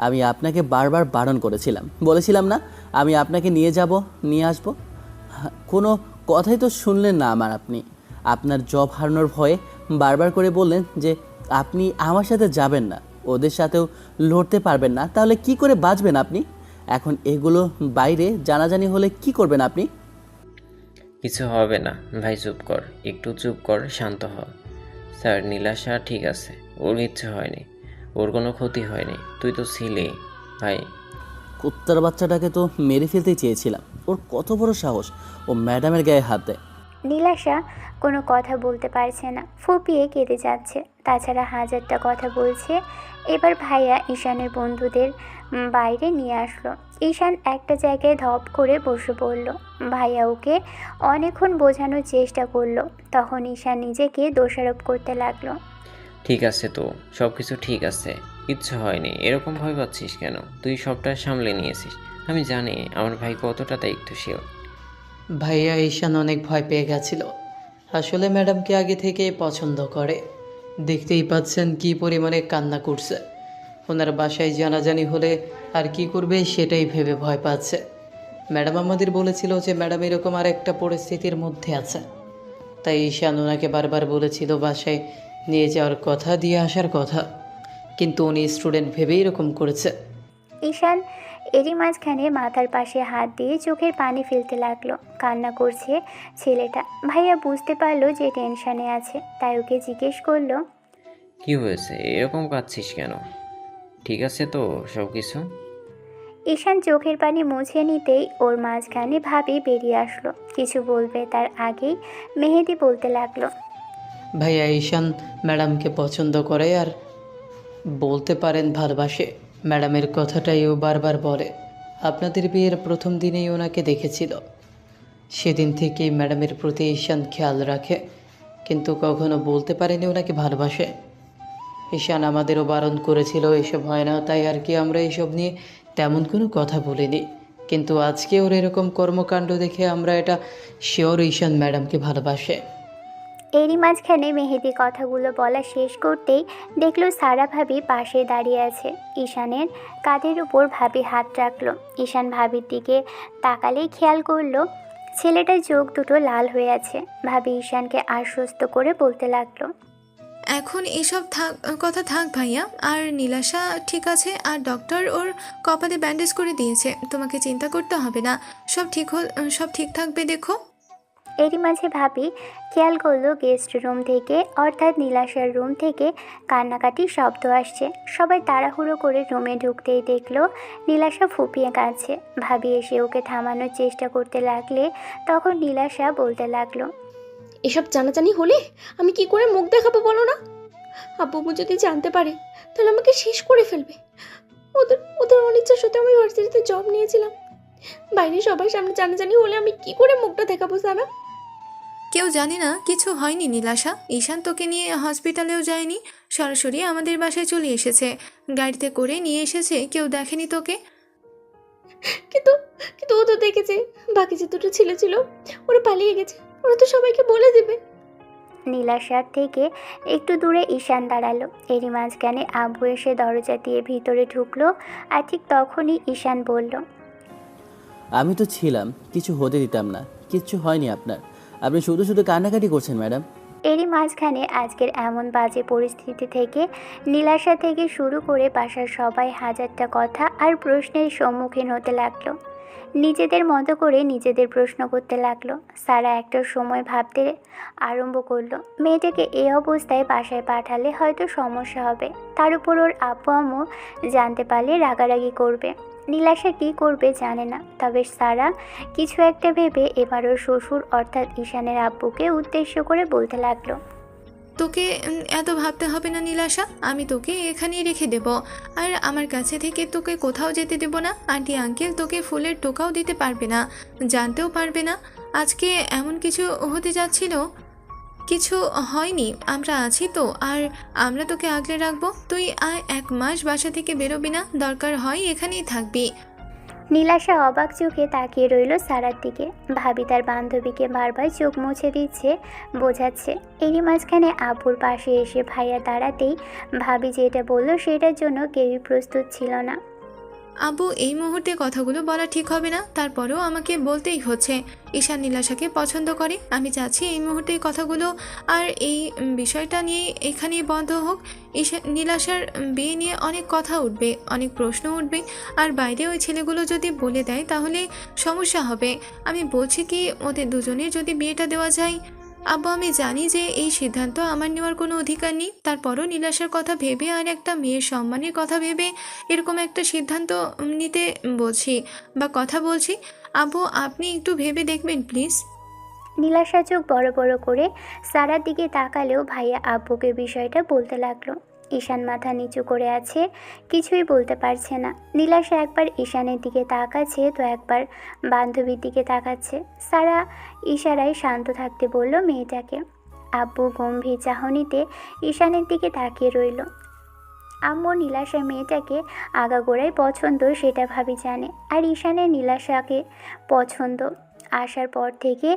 আমি আপনাকে বারবার বারণ করেছিলাম, বলেছিলাম না আমি আপনাকে নিয়ে যাব, নিয়ে আসব। কোনো কথাই তো শুনলেন না আমার। আপনি আপনার জব হারানোর ভয়ে বারবার করে বললেন যে আপনি আমার সাথে যাবেন না, ওদের সাথেও লড়তে পারবেন না, তাহলে কি করে বাঁচবেন আপনি? এখন এগুলো বাইরে জানাজানি হলে কি করবেন আপনি? কিছু হবে না ভাই, চুপ কর, একটু চুপ কর, শান্ত হ। স্যার, নীলাশা ঠিক আছে, ওর ইচ্ছে হয়নি, ওর কোনো ক্ষতি হয়নি, তুই তো ছিলি ভাই। কুত্তার বাচ্চাটাকে তো মেরে ফেলতেই চেয়েছিলাম, ওর কত বড় সাহস ও ম্যাডামের গায়ে হাত দেয়। নীলাশা কোনো কথা বলতে পারছে না, ফুপিয়ে কেঁদে যাচ্ছে। তাছাড়া হাজারটা কথা বলছে। এবার ভাইয়া ঈশানের বন্ধুদের বাইরে নিয়ে আসলো। ঈশান একটা জায়গায় ধপ করে বসে পড়ল। ভাইয়া ওকে অনেকক্ষণ বোঝানোর চেষ্টা করলো। তখন ঈশান নিজেকে দোষারোপ করতে লাগলো। ঠিক আছে তো, সব কিছু ঠিক আছে, কিচ্ছু হয়নি, এরকম ভয় পাচ্ছিস কেন? তুই সবটা সামলে নিয়েছিস। আমি জানি আমার ভাই কতটা দায়িত্বশীল। ভাইয়া ঈশান অনেক ভয় পেয়ে গেছিল। আসলে ম্যাডামকে আগে থেকেই পছন্দ করে। দেখতেই পাচ্ছেন কি পরিমাণে কান্না করছে। ওনার বাসায় জানাজানি হলে আর কি করবে সেটাই ভেবে ভয় পাচ্ছে। ম্যাডাম আমাদের বলেছিল যে ম্যাডাম এরকম আর একটা পরিস্থিতির মধ্যে আছে, তাই ঈশান ওনাকে বারবার বলেছিল বাসায় নিয়ে যাওয়ার কথা, দিয়ে আসার কথা, কিন্তু উনি স্টুডেন্ট ভেবেই এরকম করেছে। ঈশান এরই মাঝখানে মাথার পাশে হাত দিয়ে চোখের পানি ফেলতে লাগলো। কান্না করছে ছেলেটা। ভাইয়া বুঝতে পারলো যে টেনশনে আছে, তাই ওকে জিজ্ঞেস করলো, কি হয়েছে, এরকম কাঁদছিস কেন? ঠিক আছে তো সব কিছু? ঈশান চোখের পানি মুছে নিতেই ওর মাঝখানে ভাবি বেরিয়ে আসলো। কিছু বলবে তার আগেই মেহেদি বলতে লাগলো, ভাইয়া ঈশান ম্যাডামকে পছন্দ করে আর বলতে পারেন ভালোবাসে। ম্যাডামের কথাটাই ও বারবার বলে। আপনাদের বিয়ের প্রথম দিনেই ওনাকে দেখেছিল, সেদিন থেকেই ম্যাডামের প্রতি ঈশান খেয়াল রাখে, কিন্তু কখনো বলতে পারেনি ওনাকে ভালোবাসে। ঈশান আমাদেরও বারণ করেছিল এসব হয় না, তাই আর কি আমরা এসব নিয়ে তেমন কোনো কথা বলিনি। কিন্তু আজকে ওর এরকম কর্মকাণ্ড দেখে আমরা এটা শিওর ঈশান ম্যাডামকে ভালোবাসে। এরই মাঝখানে মেহেদি কথাগুলো বলা শেষ করতেই দেখলো সারা ভাবি পাশে দাঁড়িয়ে আছে। ঈশানের কাঁধের উপর ভাবি হাত রাখলো। ঈশান ভাবির দিকে তাকালেই খেয়াল করলো ছেলেটার চোখ দুটো লাল হয়ে আছে। ভাবি ঈশানকে আশ্বস্ত করে বলতে লাগলো, এখন এসব কথা থাক ভাইয়া। আর নীলাশা ঠিক আছে, আর ডক্টর ওর কপালে ব্যান্ডেজ করে দিয়েছে, তোমাকে চিন্তা করতে হবে না, সব ঠিক থাকবে, দেখো। এরই মাঝে ভাবি খেয়াল করলো গেস্ট রুম থেকে, অর্থাৎ নীলাশার রুম থেকে কান্নাকাটির শব্দ আসছে। সবাই তাড়াহুড়ো করে রুমে ঢুকতেই দেখলো নীলাশা ফুপিয়ে কাঁদছে। ভাবি এসে ওকে থামানোর চেষ্টা করতে লাগলে তখন নীলাশা বলতে লাগলো, এসব জানাজানি হলে আমি কি করে মুখ দেখাবো বলো না? আব্বু যদি জানতে পারে তাহলে আমাকে শেষ করে ফেলবে। ওদের ওদের অনিচ্ছার সাথে আমি ভার্সিটিতে জব নিয়েছিলাম। বাইরে সবার সামনে জানাজানি হলে আমি কি করে মুখটা দেখাবো সারা? কেউ জানি না, কিছু হয়নি নীলাশা। ঈশান তোকে নিয়ে হসপিটালেও যায়নি, সরাসরি আমাদের বাসায় চলে এসেছে, গাড়িতে করে নিয়ে এসেছে, কেউ দেখেনি তোকে। কিন্তু কিন্তু ও তো দেখেছে, বাকি যে দুটো ছেলে ছিল ওরা পালিয়ে গেছে, ওরা তো সবাইকে বলে দেবে। নীলাশার থেকে একটু দূরে ঈশান দাঁড়ালো। এরই মাঝখানে আব্বু এসে দরজা দিয়ে ভিতরে ঢুকলো। আর ঠিক তখনই ঈশান বলল, আমি তো ছিলাম, কিছু হতে দিতাম না। কিচ্ছু হয়নি আপনার, আপনি শুধু শুধু কান্নাকাটি করছেন ম্যাডাম। এরই মাঝখানে আজকের এমন বাজে পরিস্থিতি থেকে নীলাশা থেকে শুরু করে বাসার সবাই হাজারটা কথা আর প্রশ্নের সম্মুখীন হতে লাগলো। নিজেদের মতো করে নিজেদের প্রশ্ন করতে লাগলো। সারা একটা সময় ভাবতে আরম্ভ করলো, মেয়েটাকে এই অবস্থায় বাসায় পাঠালে হয়তো সমস্যা হবে, তার উপর ওর আব্বু আম্মু জানতে পারলে রাগারাগি করবে। নীলাশা কী করবে জানে না, তবে সারা কিছু একটা ভেবে এবার ওর শ্বশুর অর্থাৎ ঈশানের আব্বুকে উদ্দেশ্য করে বলতে লাগলো, তোকে এত ভাবতে হবে না নীলাশা, আমি তোকে এখানেই রেখে দেব। আর আমার কাছে থেকে তোকে কোথাও যেতে দেব না। আন্টি আঙ্কেল তোকে ফুলের টোকাও দিতে পারবে না, জানতেও পারবে না আজকে এমন কিছু হতে যাচ্ছিল। কিছু হয়নি, আমরা আছি তো, আর আমরা তোকে আগলে রাখবো। তুই আর 1 মাস বাসা থেকে বেরোবি না, দরকার হয় এখানেই থাকবি। নীলাশা অবাক চোখে তাকিয়ে রইল সারার দিকে। ভাবি তার বান্ধবীকে বারবার চোখ মুছে দিচ্ছে, বোঝাচ্ছে। এরই মাঝখানে আব্বুর পাশে এসে ভাইয়া দাঁড়াতেই ভাবি যেটা বলল সেটার জন্য কেউই প্রস্তুত ছিল না। আব্বু এই মুহূর্তে কথাগুলো বলা ঠিক হবে না, তারপরেও আমাকে বলতেই হচ্ছে। ঈশান নীলাশাকে পছন্দ করে, আমি চাচ্ছি এই মুহূর্তে এই কথাগুলো আর এই বিষয়টা নিয়ে এখানেই বন্ধ হোক। নীলাশার বিয়ে নিয়ে অনেক কথা উঠবে, অনেক প্রশ্ন উঠবে, আর বাইরে ওই ছেলেগুলো যদি বলে দেয় তাহলে সমস্যা হবে। আমি বলছি কি, ওদের দুজনের যদি বিয়েটা দেওয়া যায়। আব্বু আমি জানি যে এই সিদ্ধান্ত আমার নেওয়ার কোনো অধিকার নেই, তারপরও নীলাশার কথা ভেবে আর একটা মেয়ের সম্মানের কথা ভেবে এরকম একটা সিদ্ধান্ত নিতে বলছি বা কথা বলছি। আব্বু আপনি একটু ভেবে দেখবেন প্লিজ। নীলাশা চোখ বড় বড় করে সারার দিকে তাকালেও ভাইয়া আব্বুকে বিষয়টা বলতে লাগলো। ঈশান মাথা নিচু করে আছে, কিছুই বলতে পারছে না। নীলাশা একবার ঈশানের দিকে তাকাচ্ছে তো একবার বান্ধবীর দিকে তাকাচ্ছে। সারা ইশারায় শান্ত থাকতে বলল মেয়েটাকে। আব্বু গম্ভীর চাহনিতে ঈশানের দিকে তাকিয়ে রইল। আম্মু নীলাশা মেয়েটাকে আগাগোড়াই পছন্দ সেটা ভাবি জানে, আর ঈশানের নীলাশাকে পছন্দ। আসার পর থেকে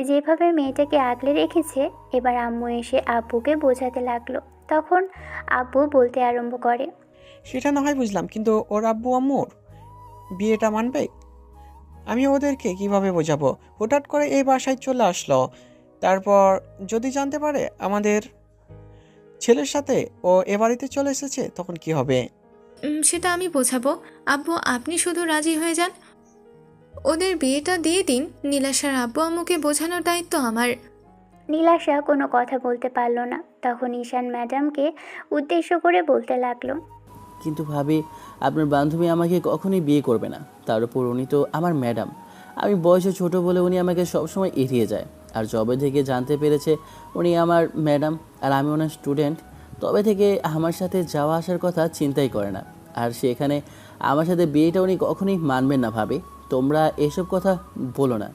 যেভাবে মেয়েটাকে আগলে রেখেছে, এবার আম্মু এসে আব্বুকে বোঝাতে লাগলো। তখন আব্বু বলতে আরম্ভ করে, সেটা না হয় বুঝলাম, কিন্তু ওর আব্বু আম্মুর বিয়েটা মানবে? আমি ওদেরকে কিভাবে বোঝাবো? হঠাৎ করে এই বাসায় চলে আসলো, তারপর যদি জানতে পারে আমাদের ছেলের সাথে ও এ বাড়িতে চলে এসেছে, তখন কি হবে? সেটা আমি বোঝাবো। আব্বু আপনি শুধু রাজি হয়ে যান, ওদের বিয়েটা দিয়ে দিন। নীলাশার আব্বু আম্মুকে বোঝানোর দায়িত্ব আমার। নীলাশা কোনো কথা বলতে পারল না। তখন ঈশান ম্যাডামকে উদ্দেশ্য করে বলতে লাগলো, কিন্তু ভাবি, আপনার বান্ধবী আমাকে কখনোই বিয়ে করবে না। তার উপর উনি তো আমার ম্যাডাম। আমি বয়সে ছোট বলে উনি আমাকে সবসময় এড়িয়ে যায়। আর যবে থেকে জানতে পেরেছে উনি আমার ম্যাডাম আর আমি ওনার স্টুডেন্ট, তবে থেকে আমার সাথে যাওয়া আসার কথা চিন্তাই করে না। আর সেখানে আমার সাথে বিয়েটা উনি কখনোই মানবেন না। ভাবি, তোমরা এসব কথা বলো না।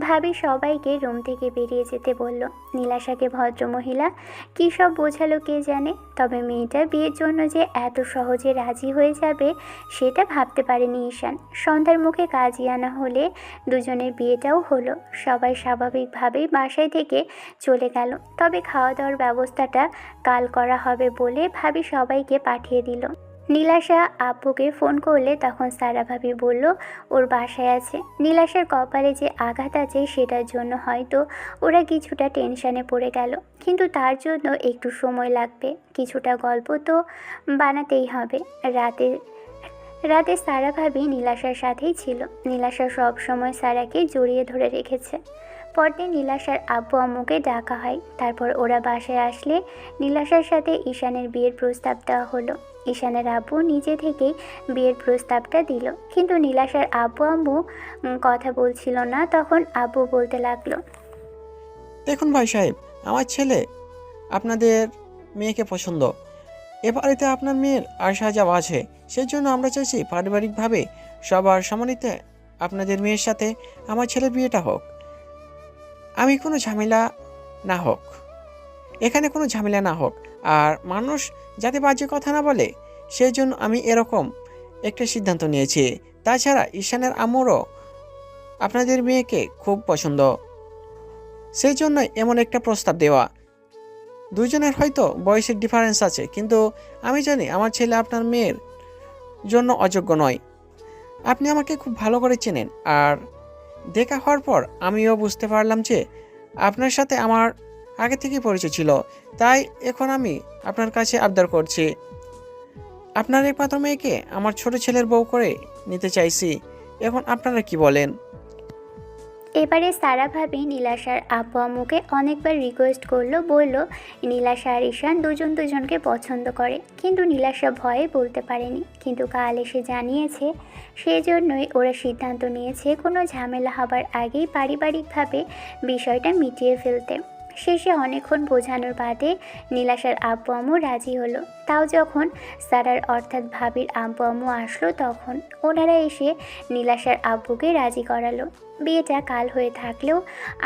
ভাবি সবাইকে রুম থেকে বেরিয়ে যেতে বলল। নীলাশাকে ভদ্রমহিলা কী সব বোঝালো কে জানে, তবে মেয়েটা বিয়ের জন্য যে এত সহজে রাজি হয়ে যাবে সেটা ভাবতে পারেনি ঈশান। সন্ধ্যার মুখে কাজই আনা হলে দুজনের বিয়েটাও হলো। সবাই স্বাভাবিকভাবেই বাসায় থেকে চলে গেল, তবে খাওয়া দাওয়ার ব্যবস্থাটা কাল করা হবে বলে ভাবি সবাইকে পাঠিয়ে দিল। নীলাশা আব্বুকে ফোন করলে তখন সারা ভাবি বলল ওর বাসায় আছে। নীলাশার কপালে যে আঘাত আছে সেটার জন্য হয়তো ওরা কিছুটা টেনশানে পড়ে গেল, কিন্তু তার জন্য একটু সময় লাগবে। কিছুটা গল্প তো বানাতেই হবে। রাতে সারা ভাবি নীলাশার সাথেই ছিল। নীলাশা সব সময় সারাকে জড়িয়ে ধরে রেখেছে। পরদিন নীলাশার আব্বু আম্মুকে ডাকা হয়। তারপর ওরা বাসায় আসলে নীলাশার সাথে ঈশানের বিয়ের প্রস্তাব দেওয়া হলো। ঈশানের আব্বু নিজে থেকেই বিয়ের প্রস্তাবটা দিল, কিন্তু নীলাশার আব্বু আম্মু কথা বলছিল না। তখন আব্বু বলতে লাগলো, দেখুন ভাই সাহেব, আমার ছেলে আপনাদের মেয়েকে পছন্দ। এ বাড়িতে আপনার মেয়ের আশা যাওয়া আছে, সেই জন্য আমরা চাইছি পারিবারিকভাবে সবার সম্মানিতে আপনাদের মেয়ের সাথে আমার ছেলের বিয়েটা হোক। আমি কোনো ঝামেলা না হোক, এখানে কোনো ঝামেলা না হোক, আর মানুষ যাতে বাজে কথা না বলে, সেই জন্য আমি এরকম একটা সিদ্ধান্ত নিয়েছি। তাছাড়া ঈশানের আম্মুরও আপনাদের মেয়েকে খুব পছন্দ, সেই জন্য এমন একটা প্রস্তাব দেওয়া। দুজনের হয়তো বয়সের ডিফারেন্স আছে, কিন্তু আমি জানি আমার ছেলে আপনার মেয়ের জন্য অযোগ্য নয়। আপনি আমাকে খুব ভালো করে চেনেন, আর দেখা হওয়ার পর আমিও বুঝতে পারলাম যে আপনার সাথে আমার আগে থেকে পরিচয় ছিল। তাই এখন আমি আপনার কাছে আবদার করছি, আপনার একমাত্র মেয়েকে আমার ছোট ছেলের বউ করে নিতে চাইছি। এখন আপনারা কি বলেন? এবারে সারা ভাবি নীলাশার আব্বু আম্মুকে অনেকবার রিকোয়েস্ট করলো, বলল নীলাশা আর ঈশান দুজন দুজনকে পছন্দ করে, কিন্তু নীলাশা ভয়ে বলতে পারেনি। কিন্তু কাল এসে জানিয়েছে, সেজন্যই ওরা সিদ্ধান্ত নিয়েছে কোনো ঝামেলা হবার আগেই পারিবারিকভাবে বিষয়টা মিটিয়ে ফেলতে। শেষে অনেকক্ষণ বোঝানোর বাদে নীলাশার আব্বু আম্মু রাজি হলো। তাও যখন সারার অর্থাৎ ভাবির আব্বু আম্মু আসলো, তখন ওনারা এসে নীলাশার আব্বুকে রাজি করালো। বিয়েটা কাল হয়ে থাকলেও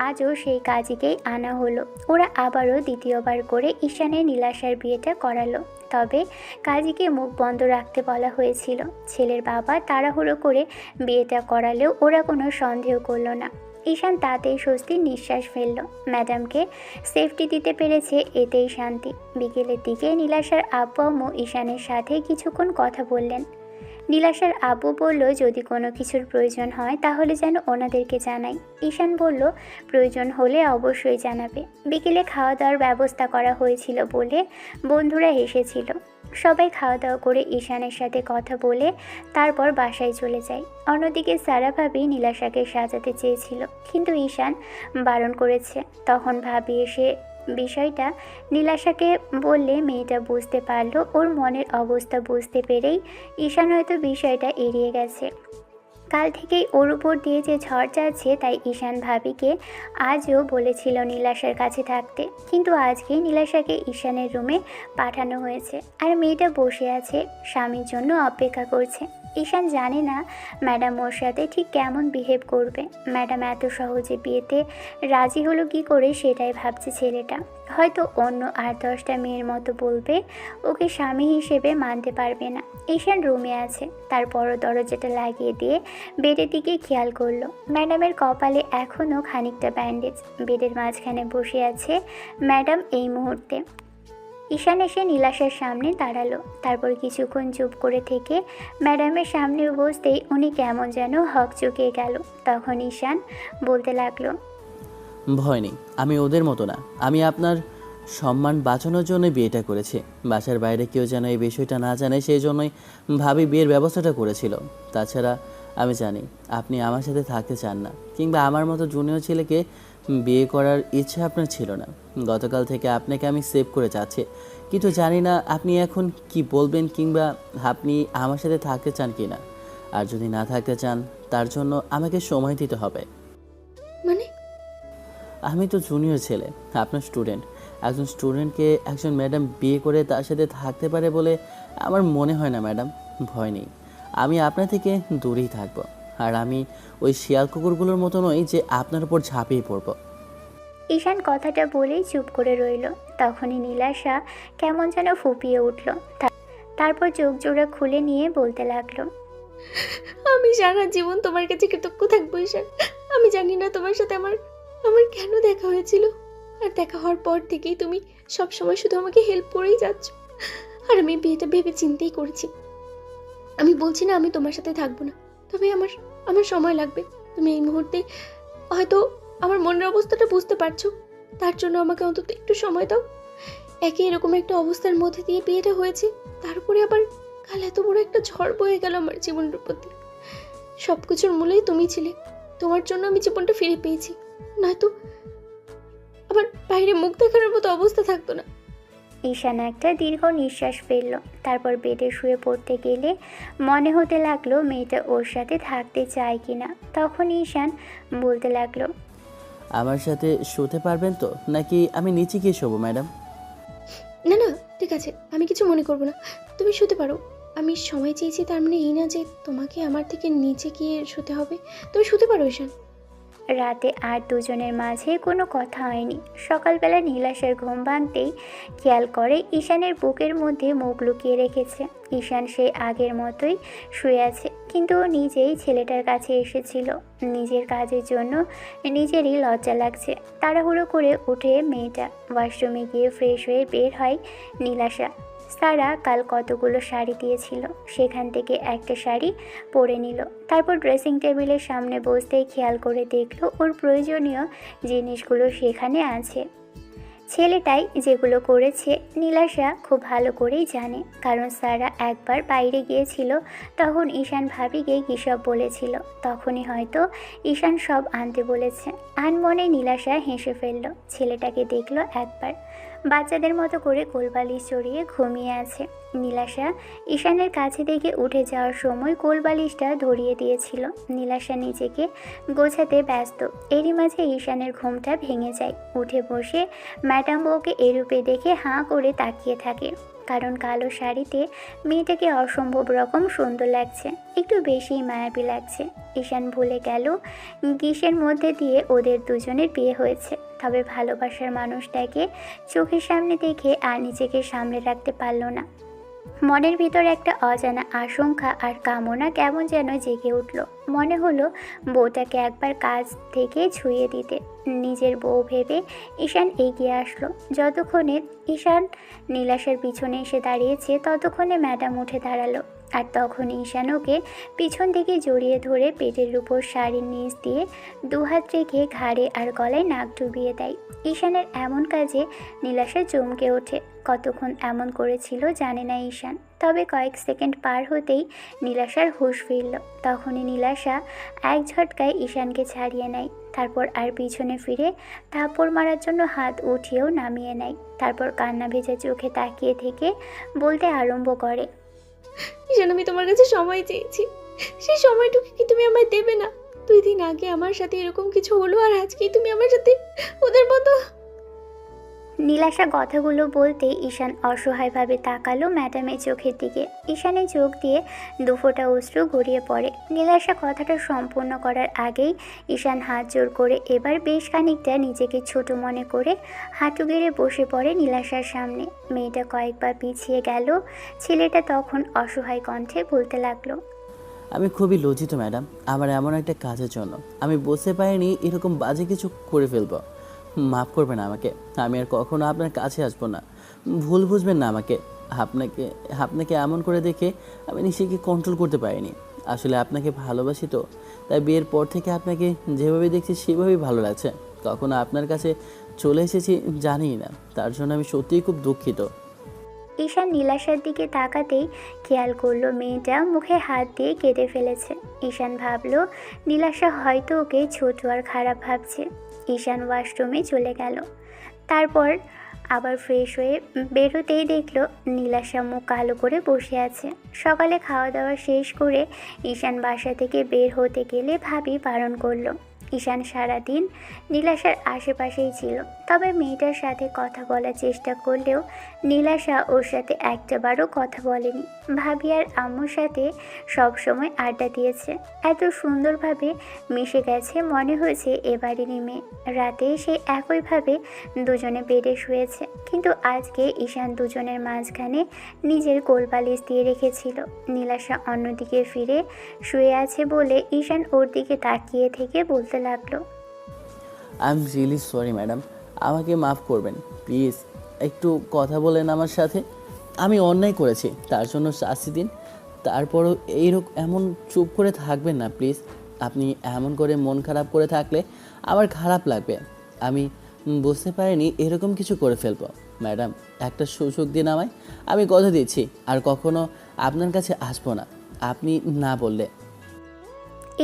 আজও সেই কাজীকেই আনা হলো। ওরা আবারও দ্বিতীয়বার করে ঈশানের নীলাশার বিয়েটা করালো। তবে কাজীকে মুখ বন্ধ রাখতে বলা হয়েছিল। ছেলের বাবা তাড়াহুড়ো করে বিয়েটা করালেও ওরা কোনো সন্দেহ করলো না। ঈশান তাতেই স্বস্তির নিঃশ্বাস ফেলল। ম্যাডামকে সেফটি দিতে পেরেছে, এতেই শান্তি। বিকেলের দিকে নীলাশার আব্বু আম্মু ঈশানের সাথে কিছুক্ষণ কথা বললেন। নীলাশার আব্বু বলল, যদি কোনো কিছুর প্রয়োজন হয় তাহলে যেন ওনাদেরকে জানাই। ঈশান বলল, প্রয়োজন হলে অবশ্যই জানাবে। বিকেলে খাওয়া দাওয়ার ব্যবস্থা করা হয়েছিল বলে বন্ধুরা এসেছিল। সবাই খাওয়া দাওয়া করে ঈশানের সাথে কথা বলে তারপর বাসায় চলে যায়। অন্যদিকে সারা ভাবি নীলাশাকে সাজাতে চেয়েছিল, কিন্তু ঈশান বারণ করেছে। তখন ভাবি এসে বিষয়টা নীলাশাকে বললে মেয়েটা বুঝতে পারল। ওর মনের অবস্থা বুঝতে পেরেই ঈশান হয়তো বিষয়টা এড়িয়ে গেছে। কাল থেকেই ওর উপর দিয়ে যে ঝড় যাচ্ছে, তাই ঈশান ভাবিকে আজও বলেছিল নীলাশার কাছে থাকতে, কিন্তু আজকে নীলাশাকে ঈশানের রুমে পাঠানো হয়েছে। আর মেয়েটা বসে আছে, স্বামীর জন্য অপেক্ষা করছে। ঈশান জানে না ম্যাডাম ওর সাথে ঠিক কেমন বিহেভ করবে। ম্যাডাম এত সহজে বিয়েতে রাজি হলো কি করে, সেটাই ভাবছে ছেলেটা। হয়তো অন্য 8-10টা মেয়ের মতো বলবে, ওকে স্বামী হিসেবে মানতে পারবে না। ঈশান রুমে আছে, তারপরও দরজাটা লাগিয়ে দিয়ে বেডের দিকে খেয়াল করলো। ম্যাডামের কপালে এখনও খানিকটা ব্যান্ডেজ। বেডের মাঝখানে বসে আছে ম্যাডাম এই মুহূর্তে। ঈশান এসে নীলাশার সামনে দাঁড়ালো। তারপর কিছুক্ষণ চুপ করে থেকে ম্যাডামের সামনে বসতেই উনি কেমন যেন হকচকিয়ে গেল। তখন ঈশান বলতে লাগলো, ভয় নেই, আমি ওদের মতো না। আমি আপনার সম্মান বাঁচানোর জন্য বিয়েটা করেছি। বাসার বাইরে কেউ যেন এই বিষয়টা না জানে, সেই জন্যই ভাবি বিয়ের ব্যবস্থাটা করেছিল। তাছাড়া আমি জানি আপনি আমার সাথে থাকতে চান না, কিংবা আমার মতো জুনিয়র ছেলেকে বিয়ে করার ইচ্ছা আপনার ছিল না। গতকাল থেকে আপনাকে আমি সেভ করে যাচ্ছি, কিন্তু জানি না আপনি এখন কি বলবেন, কিংবা আপনি আমার সাথে থাকতে চান কি না। আর যদি না থাকতে চান, তার জন্য আমাকে সময় দিতে হবে। মানে? আমি তো জুনিয়র ছেলে, আপনার স্টুডেন্ট। একজন স্টুডেন্টকে একজন ম্যাডাম বিয়ে করে তার সাথে থাকতে পারে বলে আমার মনে হয় না ম্যাডাম। ভয় নেই, আমি আপনার থেকে দূরেই থাকবো। আর আমি ওই শিয়াল কুকুরগুলোর মতো নই যে আপনার উপর ঝাঁপিয়ে পড়বো। ঈশান কথাটা বলেই চুপ করে রইল। তখনই নীলাশা কেমন যেন ফুপিয়ে উঠল। তারপর চোখ জোড়া খুলে নিয়ে বলতে লাগলো, আমি সারা জীবন তোমার কাছে কৃতজ্ঞ থাকবো ঈশান। আমি জানি না তোমার সাথে আমার আমার কেন দেখা হয়েছিল, আর দেখা হওয়ার পর থেকেই তুমি সবসময় শুধু আমাকে হেল্প করেই যাচ্ছ। আর আমি বিয়েটা ভেবে চিন্তেই করেছি। আমি বলছি না আমি তোমার সাথে থাকবো না, তবে আমার আমার সময় লাগবে। তুমি এই মুহূর্তে হয়তো আমার মনের অবস্থাটা বুঝতে পারছো, তার জন্য আমাকে অন্তত একটু সময় দাও। একই এরকম একটা অবস্থার মধ্যে দিয়ে বিয়েটা হয়েছে, তারপরে আবার কাল এত বড় একটা ঝড় বয়ে গেল আমার জীবনের প্রতি। সব কিছুর মূলেই তুমি ছিলে, তোমার জন্য আমি জীবনটা ফিরে পেয়েছি। নয়তো আবার বাইরে মুখ দেখানোর মতো অবস্থা থাকতো না। ঈশান একটা দীর্ঘ নিঃশ্বাস ফেলল। তারপর বেডে শুয়ে পড়তে গেলে মনে হতে লাগলো মেয়েটা ওর সাথে থাকতে চায় কিনা। তখন ঈশান বলতে লাগলো, আমার সাথে শুতে পারবেন তো, নাকি আমি নিচে গিয়ে শোবো ম্যাডাম? না না, ঠিক আছে, আমি কিছু মনে করবো না, তুমি শুতে পারো। আমি সময় চেয়েছি তার মানে এই না যে তোমাকে আমার থেকে নিচে গিয়ে শুতে হবে। তুমি শুতে পারো ঈশান। রাতে আর দুজনের মাঝে কোনো কথা হয়নি। সকালবেলা নীলাশার ঘুম ভাঙতেই খেয়াল করে ঈশানের বুকের মধ্যে মুখ লুকিয়ে রেখেছে। ঈশান সেই আগের মতোই শুয়ে আছে, কিন্তু ও নিজেই ছেলেটার কাছে এসেছিল। নিজের কাজের জন্য নিজেরই লজ্জা লাগছে। তাড়াহুড়ো করে উঠে মেয়েটা ওয়াশরুমে গিয়ে ফ্রেশ হয়ে বের হয় নীলাশা। সারা কাল কতগুলো শাড়ি দিয়েছিল, সেখান থেকে একটা শাড়ি পরে নিল। তারপর ড্রেসিং টেবিলের সামনে বসতেই খেয়াল করে দেখলো ওর প্রয়োজনীয় জিনিসগুলো সেখানে আছে। ছেলেটাই যেগুলো করেছে নীলাশা খুব ভালো করেই জানে, কারণ সারা একবার বাইরে গিয়েছিল, তখন ঈশান ভাবিকে কী সব বলেছিল, তখনই হয়তো ঈশান সব আনতে বলেছে। আনমনে নীলাশা হেসে ফেলল, ছেলেটাকে দেখলো একবার, বাচ্চাদের মতো করে কোলবালিশ জড়িয়ে ঘুমিয়ে আছে। নীলাশা ঈশানের কাছে থেকে উঠে যাওয়ার সময় কোলবালিশটা ধরিয়ে দিয়েছিল। নীলাশা নিজেকে গোছাতে ব্যস্ত, এরই মাঝে ঈশানের ঘুমটা ভেঙে যায়। উঠে বসে ম্যাডাম বউকে এরূপে দেখে হাঁ করে তাকিয়ে থাকে, কারণ কালো শাড়িতে মেয়েটাকে অসম্ভব রকম সুন্দর লাগছে, একটু বেশিই মায়াবী লাগছে। ঈশান ভুলে গেল কিসের মধ্যে দিয়ে ওদের দুজনের বিয়ে হয়েছে, তবে ভালোবাসার মানুষটাকে চোখের সামনে দেখে আর নিজেকে সামলে রাখতে পারল না। মনের ভিতর একটা অজানা আশঙ্কা আর কামনা কেমন যেন জেগে উঠল। মনে হলো বউটাকে একবার কাছ থেকে ছুঁয়ে দিতে। নিজের বউ ভেবে ঈশান এগিয়ে আসলো। যতক্ষণে ঈশান নীলাশার পিছনে এসে দাঁড়িয়েছে, ততক্ষণে ম্যাডাম উঠে দাঁড়ালো, আর তখন ঈশান ওকে পিছন থেকে জড়িয়ে ধরে পেটের উপর শাড়ির নিচ দিয়ে দুহাত রেখে ঘাড়ে আর গলায় নাক ডুবিয়ে দেয়। ঈশানের এমন কাজে নীলাশা চমকে ওঠে। কতক্ষণ এমন করেছিল জানে না ঈশান, তবে কয়েক সেকেন্ড পার হতেই নীলাশার হুঁশ ফিরল। তখনই নীলাশা এক ঝটকায় ঈশানকে ছাড়িয়ে নেয়, তারপর আর পিছনে ফিরে থাপ্পড় মারার জন্য হাত উঠিয়েও নামিয়ে নেয়। তারপর কান্না ভেজা চোখে তাকিয়ে থেকে বলতে আরম্ভ করে, ঈশান, আমি তোমার কাছে সময় চেয়েছি, সেই সময়টুকু কি তুমি আমায় দেবে না? 2 দিন আগে আমার সাথে এরকম কিছু হলো, আর আজকেই তুমি আমার সাথে ওদের মতো। নীলাশা কথাগুলো বলতে ঈশান অসহায়ভাবে তাকালো ম্যাডামের চোখের দিকে। ঈশানের চোখ দিয়ে দুফোঁটা অশ্রু গড়িয়ে পড়ে। নীলাশা কথাটা সম্পূর্ণ করার আগেই ঈশান হাত জোর করে এবার বেশ খানিকটা নিজেকে ছোট মনে করে হাঁটু গেড়ে বসে পড়ে নীলাশার সামনে। মেয়েটা কয়েকবার পিছিয়ে গেল। ছেলেটা তখন অসহায় কণ্ঠে বলতে লাগলো, আমি খুবই লজ্জিত ম্যাডাম, আমার এমন একটা কাজের জন্য আমি বুঝতে পারিনি এরকম বাজে কিছু করে ফেলবো। মাফ করবেন আমাকে, আমি আর কখনো আপনার কাছে আসবো না। ভুল বুঝবেন না আমাকে। আপনাকে আপনাকে এমন করে দেখে আমি নিজেকে কন্ট্রোল করতে পারিনি। আসলে আপনাকে ভালোবাসি তো, তাই বিয়ের পর থেকে আপনাকে যেভাবে দেখছি সেভাবেই ভালো লাগছে। কখনো আপনার কাছে চলে এসেছি জানিই না, তার জন্য আমি সত্যিই খুব দুঃখিত। ঈশান নীলাশার দিকে তাকাতেই খেয়াল করলো মেয়েটা মুখে হাত দিয়ে কেঁদে ফেলেছে। ঈশান ভাবলো নীলাশা হয়তো ওকে ছোট আর খারাপ ভাবছে। ঈশান ওয়াশরুমে চলে গেল। তারপর আবার ফ্রেশ হয়ে বেরোতেই দেখলো নীলাশা মুখ কালো করে বসে আছে। সকালে খাওয়া দাওয়া শেষ করে ঈশান বাসা থেকে বের হতে গেলে ভাবি বারণ করলো। ঈশান সারাদিন নীলাশার আশেপাশেই ছিল, তবে মেয়েটার সাথে কথা বলার চেষ্টা করলেও নীলাশা ওর সাথে একটাবারও কথা বলেনি। ভাবি আর আম্মুর সাথে সব সময় আড্ডা দিয়েছে, এত সুন্দরভাবে মিশে গেছে, মনে হয়েছে এবারেরই মেয়ে। রাতে সে একইভাবে দুজনে বেডে শুয়েছে, কিন্তু আজকে ঈশান দুজনের মাঝখানে নিজের কোলবালিশ দিয়ে রেখেছিল। নীলাশা অন্যদিকে ফিরে শুয়ে আছে বলে ঈশান ওর দিকে তাকিয়ে থেকে বলতে লাগলো, I am really sorry madam, আমাকে মাফ করবেন প্লিজ। একটু কথা বলেন আমার সাথে। আমি অন্যায় করেছি, তার জন্য শাস্তি দিন। তারপরও এমন চুপ করে থাকবেন না প্লিজ। আপনি এমন করে মন খারাপ করে থাকলে আমার খারাপ লাগবে। আমি বুঝতে পারিনি এরকম কিছু করে ফেলবো। ম্যাডাম, একটা সুযোগ দিন আমায়। আমি কথা দিচ্ছি আর কখনো আপনার কাছে আসবো না আপনি না বললে।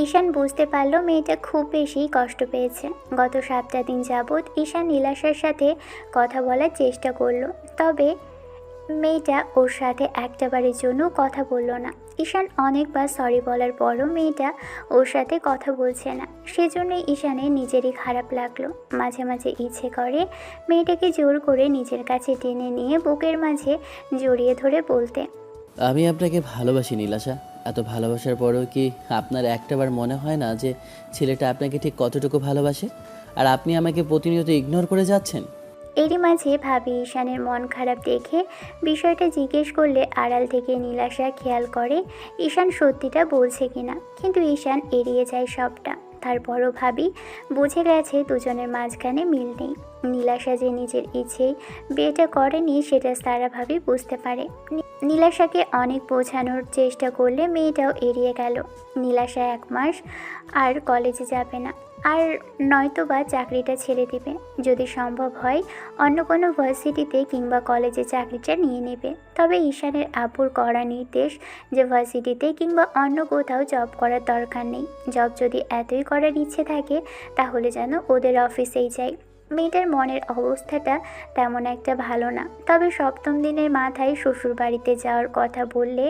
ঈশান বুঝতে পারলো মেয়েটা খুব বেশি কষ্ট পেয়েছে। গত 7টা দিন যাবৎ ঈশান নীলাশার সাথে কথা বলার চেষ্টা করলো, তবে মেয়েটা ওর সাথে একটাবারের জন্য কথা বলল না। ঈশান অনেকবার সরি বলার পরও মেয়েটা ওর সাথে কথা বলছে না, সেজন্যই ঈশানের নিজেরই খারাপ লাগলো। মাঝে মাঝে ইচ্ছে করে মেয়েটাকে জোর করে নিজের কাছে টেনে নিয়ে বুকের মাঝে জড়িয়ে ধরে বলতে, আমি আপনাকে ভালোবাসি নীলাশা। এত ভালোবাসার পরেও কি আপনার একটাবার মনে হয় না যে ছেলেটা আপনাকে ঠিক কতটুকু ভালোবাসে, আর আপনি আমাকে প্রতিনিয়ত ইগনোর করে যাচ্ছেন? এরই মাঝে ভাবি ঈশানের মন খারাপ দেখে বিষয়টা জিজ্ঞেস করলে আড়াল থেকে নীলাশা খেয়াল করে ঈশান সত্যিটা বলছে কিনা, কিন্তু ঈশান এড়িয়ে যায় সবটা। তারপরও ভাবি বুঝে গেছে দুজনের মাঝখানে মিল নেই। নীলাশা যে নিজের ইচ্ছেই বিয়েটা করেনি সেটা সারা ভাবি বুঝতে পারে। নীলাশাকে অনেক বোঝানোর চেষ্টা করলে মেয়েটাও এড়িয়ে গেল। নীলাশা 1 মাস আর কলেজে যাবে না। আর নয়তোবা চাকরিটা ছেড়ে দিবে। যদি সম্ভব হয় অন্য কোনো ভার্সিটিতে কিংবা কলেজে চাকরিটা নিয়ে নেবে। তবে ঈশানের আব্বুর কড়া নির্দেশ যে ভার্সিটিতে কিংবা অন্য কোথাও জব করার দরকার নেই। জব যদি এতই করার ইচ্ছে থাকে তাহলে যেন ওদের অফিসেই যায়। মেয়েটার মনের অবস্থাটা তেমন একটা ভালো না। তবে সপ্তম দিনের মাথায় শ্বশুর বাড়িতে যাওয়ার কথা বললে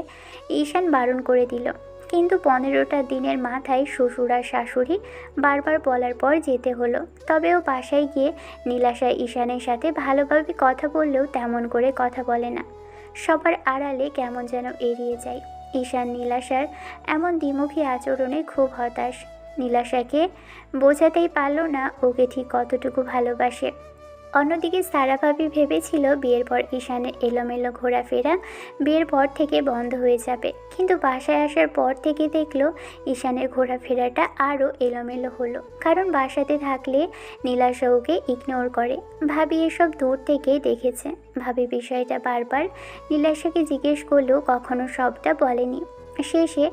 ঈশান বারণ করে দিল। কিন্তু 15টা দিনের মাথায় শ্বশুর আর শাশুড়ি বারবার বলার পর যেতে হলো। তবেও বাসায় গিয়ে নীলাশা ঈশানের সাথে ভালোভাবে কথা বললেও তেমন করে কথা বলে না। সবার আড়ালে কেমন যেন এড়িয়ে যায়। ঈশান নীলাশার এমন দ্বিমুখী আচরণে খুব হতাশ। নীলাশাকে বোঝাতেই পারল না ওকে ঠিক কতটুকু ভালোবাসে। অন্যদিকে সারা ভাবি ভেবেছিল বিয়ের পর ঈশানের এলোমেলো ঘোরাফেরা বিয়ের পর থেকে বন্ধ হয়ে যাবে। কিন্তু বাসায় আসার পর থেকে দেখলো ঈশানের ঘোরাফেরাটা আরও এলোমেলো হলো। কারণ বাসাতে থাকলে নীলাশা ওকে ইগনোর করে। ভাবি এসব দূর থেকেই দেখেছে। ভাবি বিষয়টা বারবার নীলাশাকে জিজ্ঞেস করলেও কখনো সবটা বলেনি। শেষে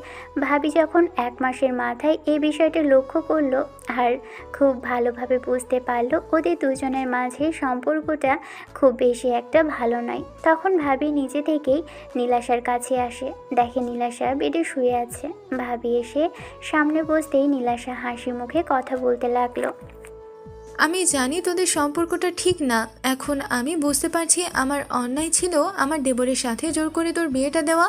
ভাবি যখন 1 মাসের মাথায় এই বিষয়টা লক্ষ্য করলো আর খুব ভালোভাবে বুঝতে পারলো ওদের দুজনের মাঝে সম্পর্কটা খুব বেশি একটা ভালো নয়, তখন ভাবি নিজে থেকেই নীলাশার কাছে আসে। দেখে নীলাশা বেডে শুয়ে আছে। ভাবি এসে সামনে বসতেই নীলাশা হাসি মুখে কথা বলতে লাগলো। আমি জানি তোদের সম্পর্কটা ঠিক না। এখন আমি বুঝতে পারছি আমার অন্যায় ছিল আমার দেবরের সাথে জোর করে তোর বিয়েটা দেওয়া।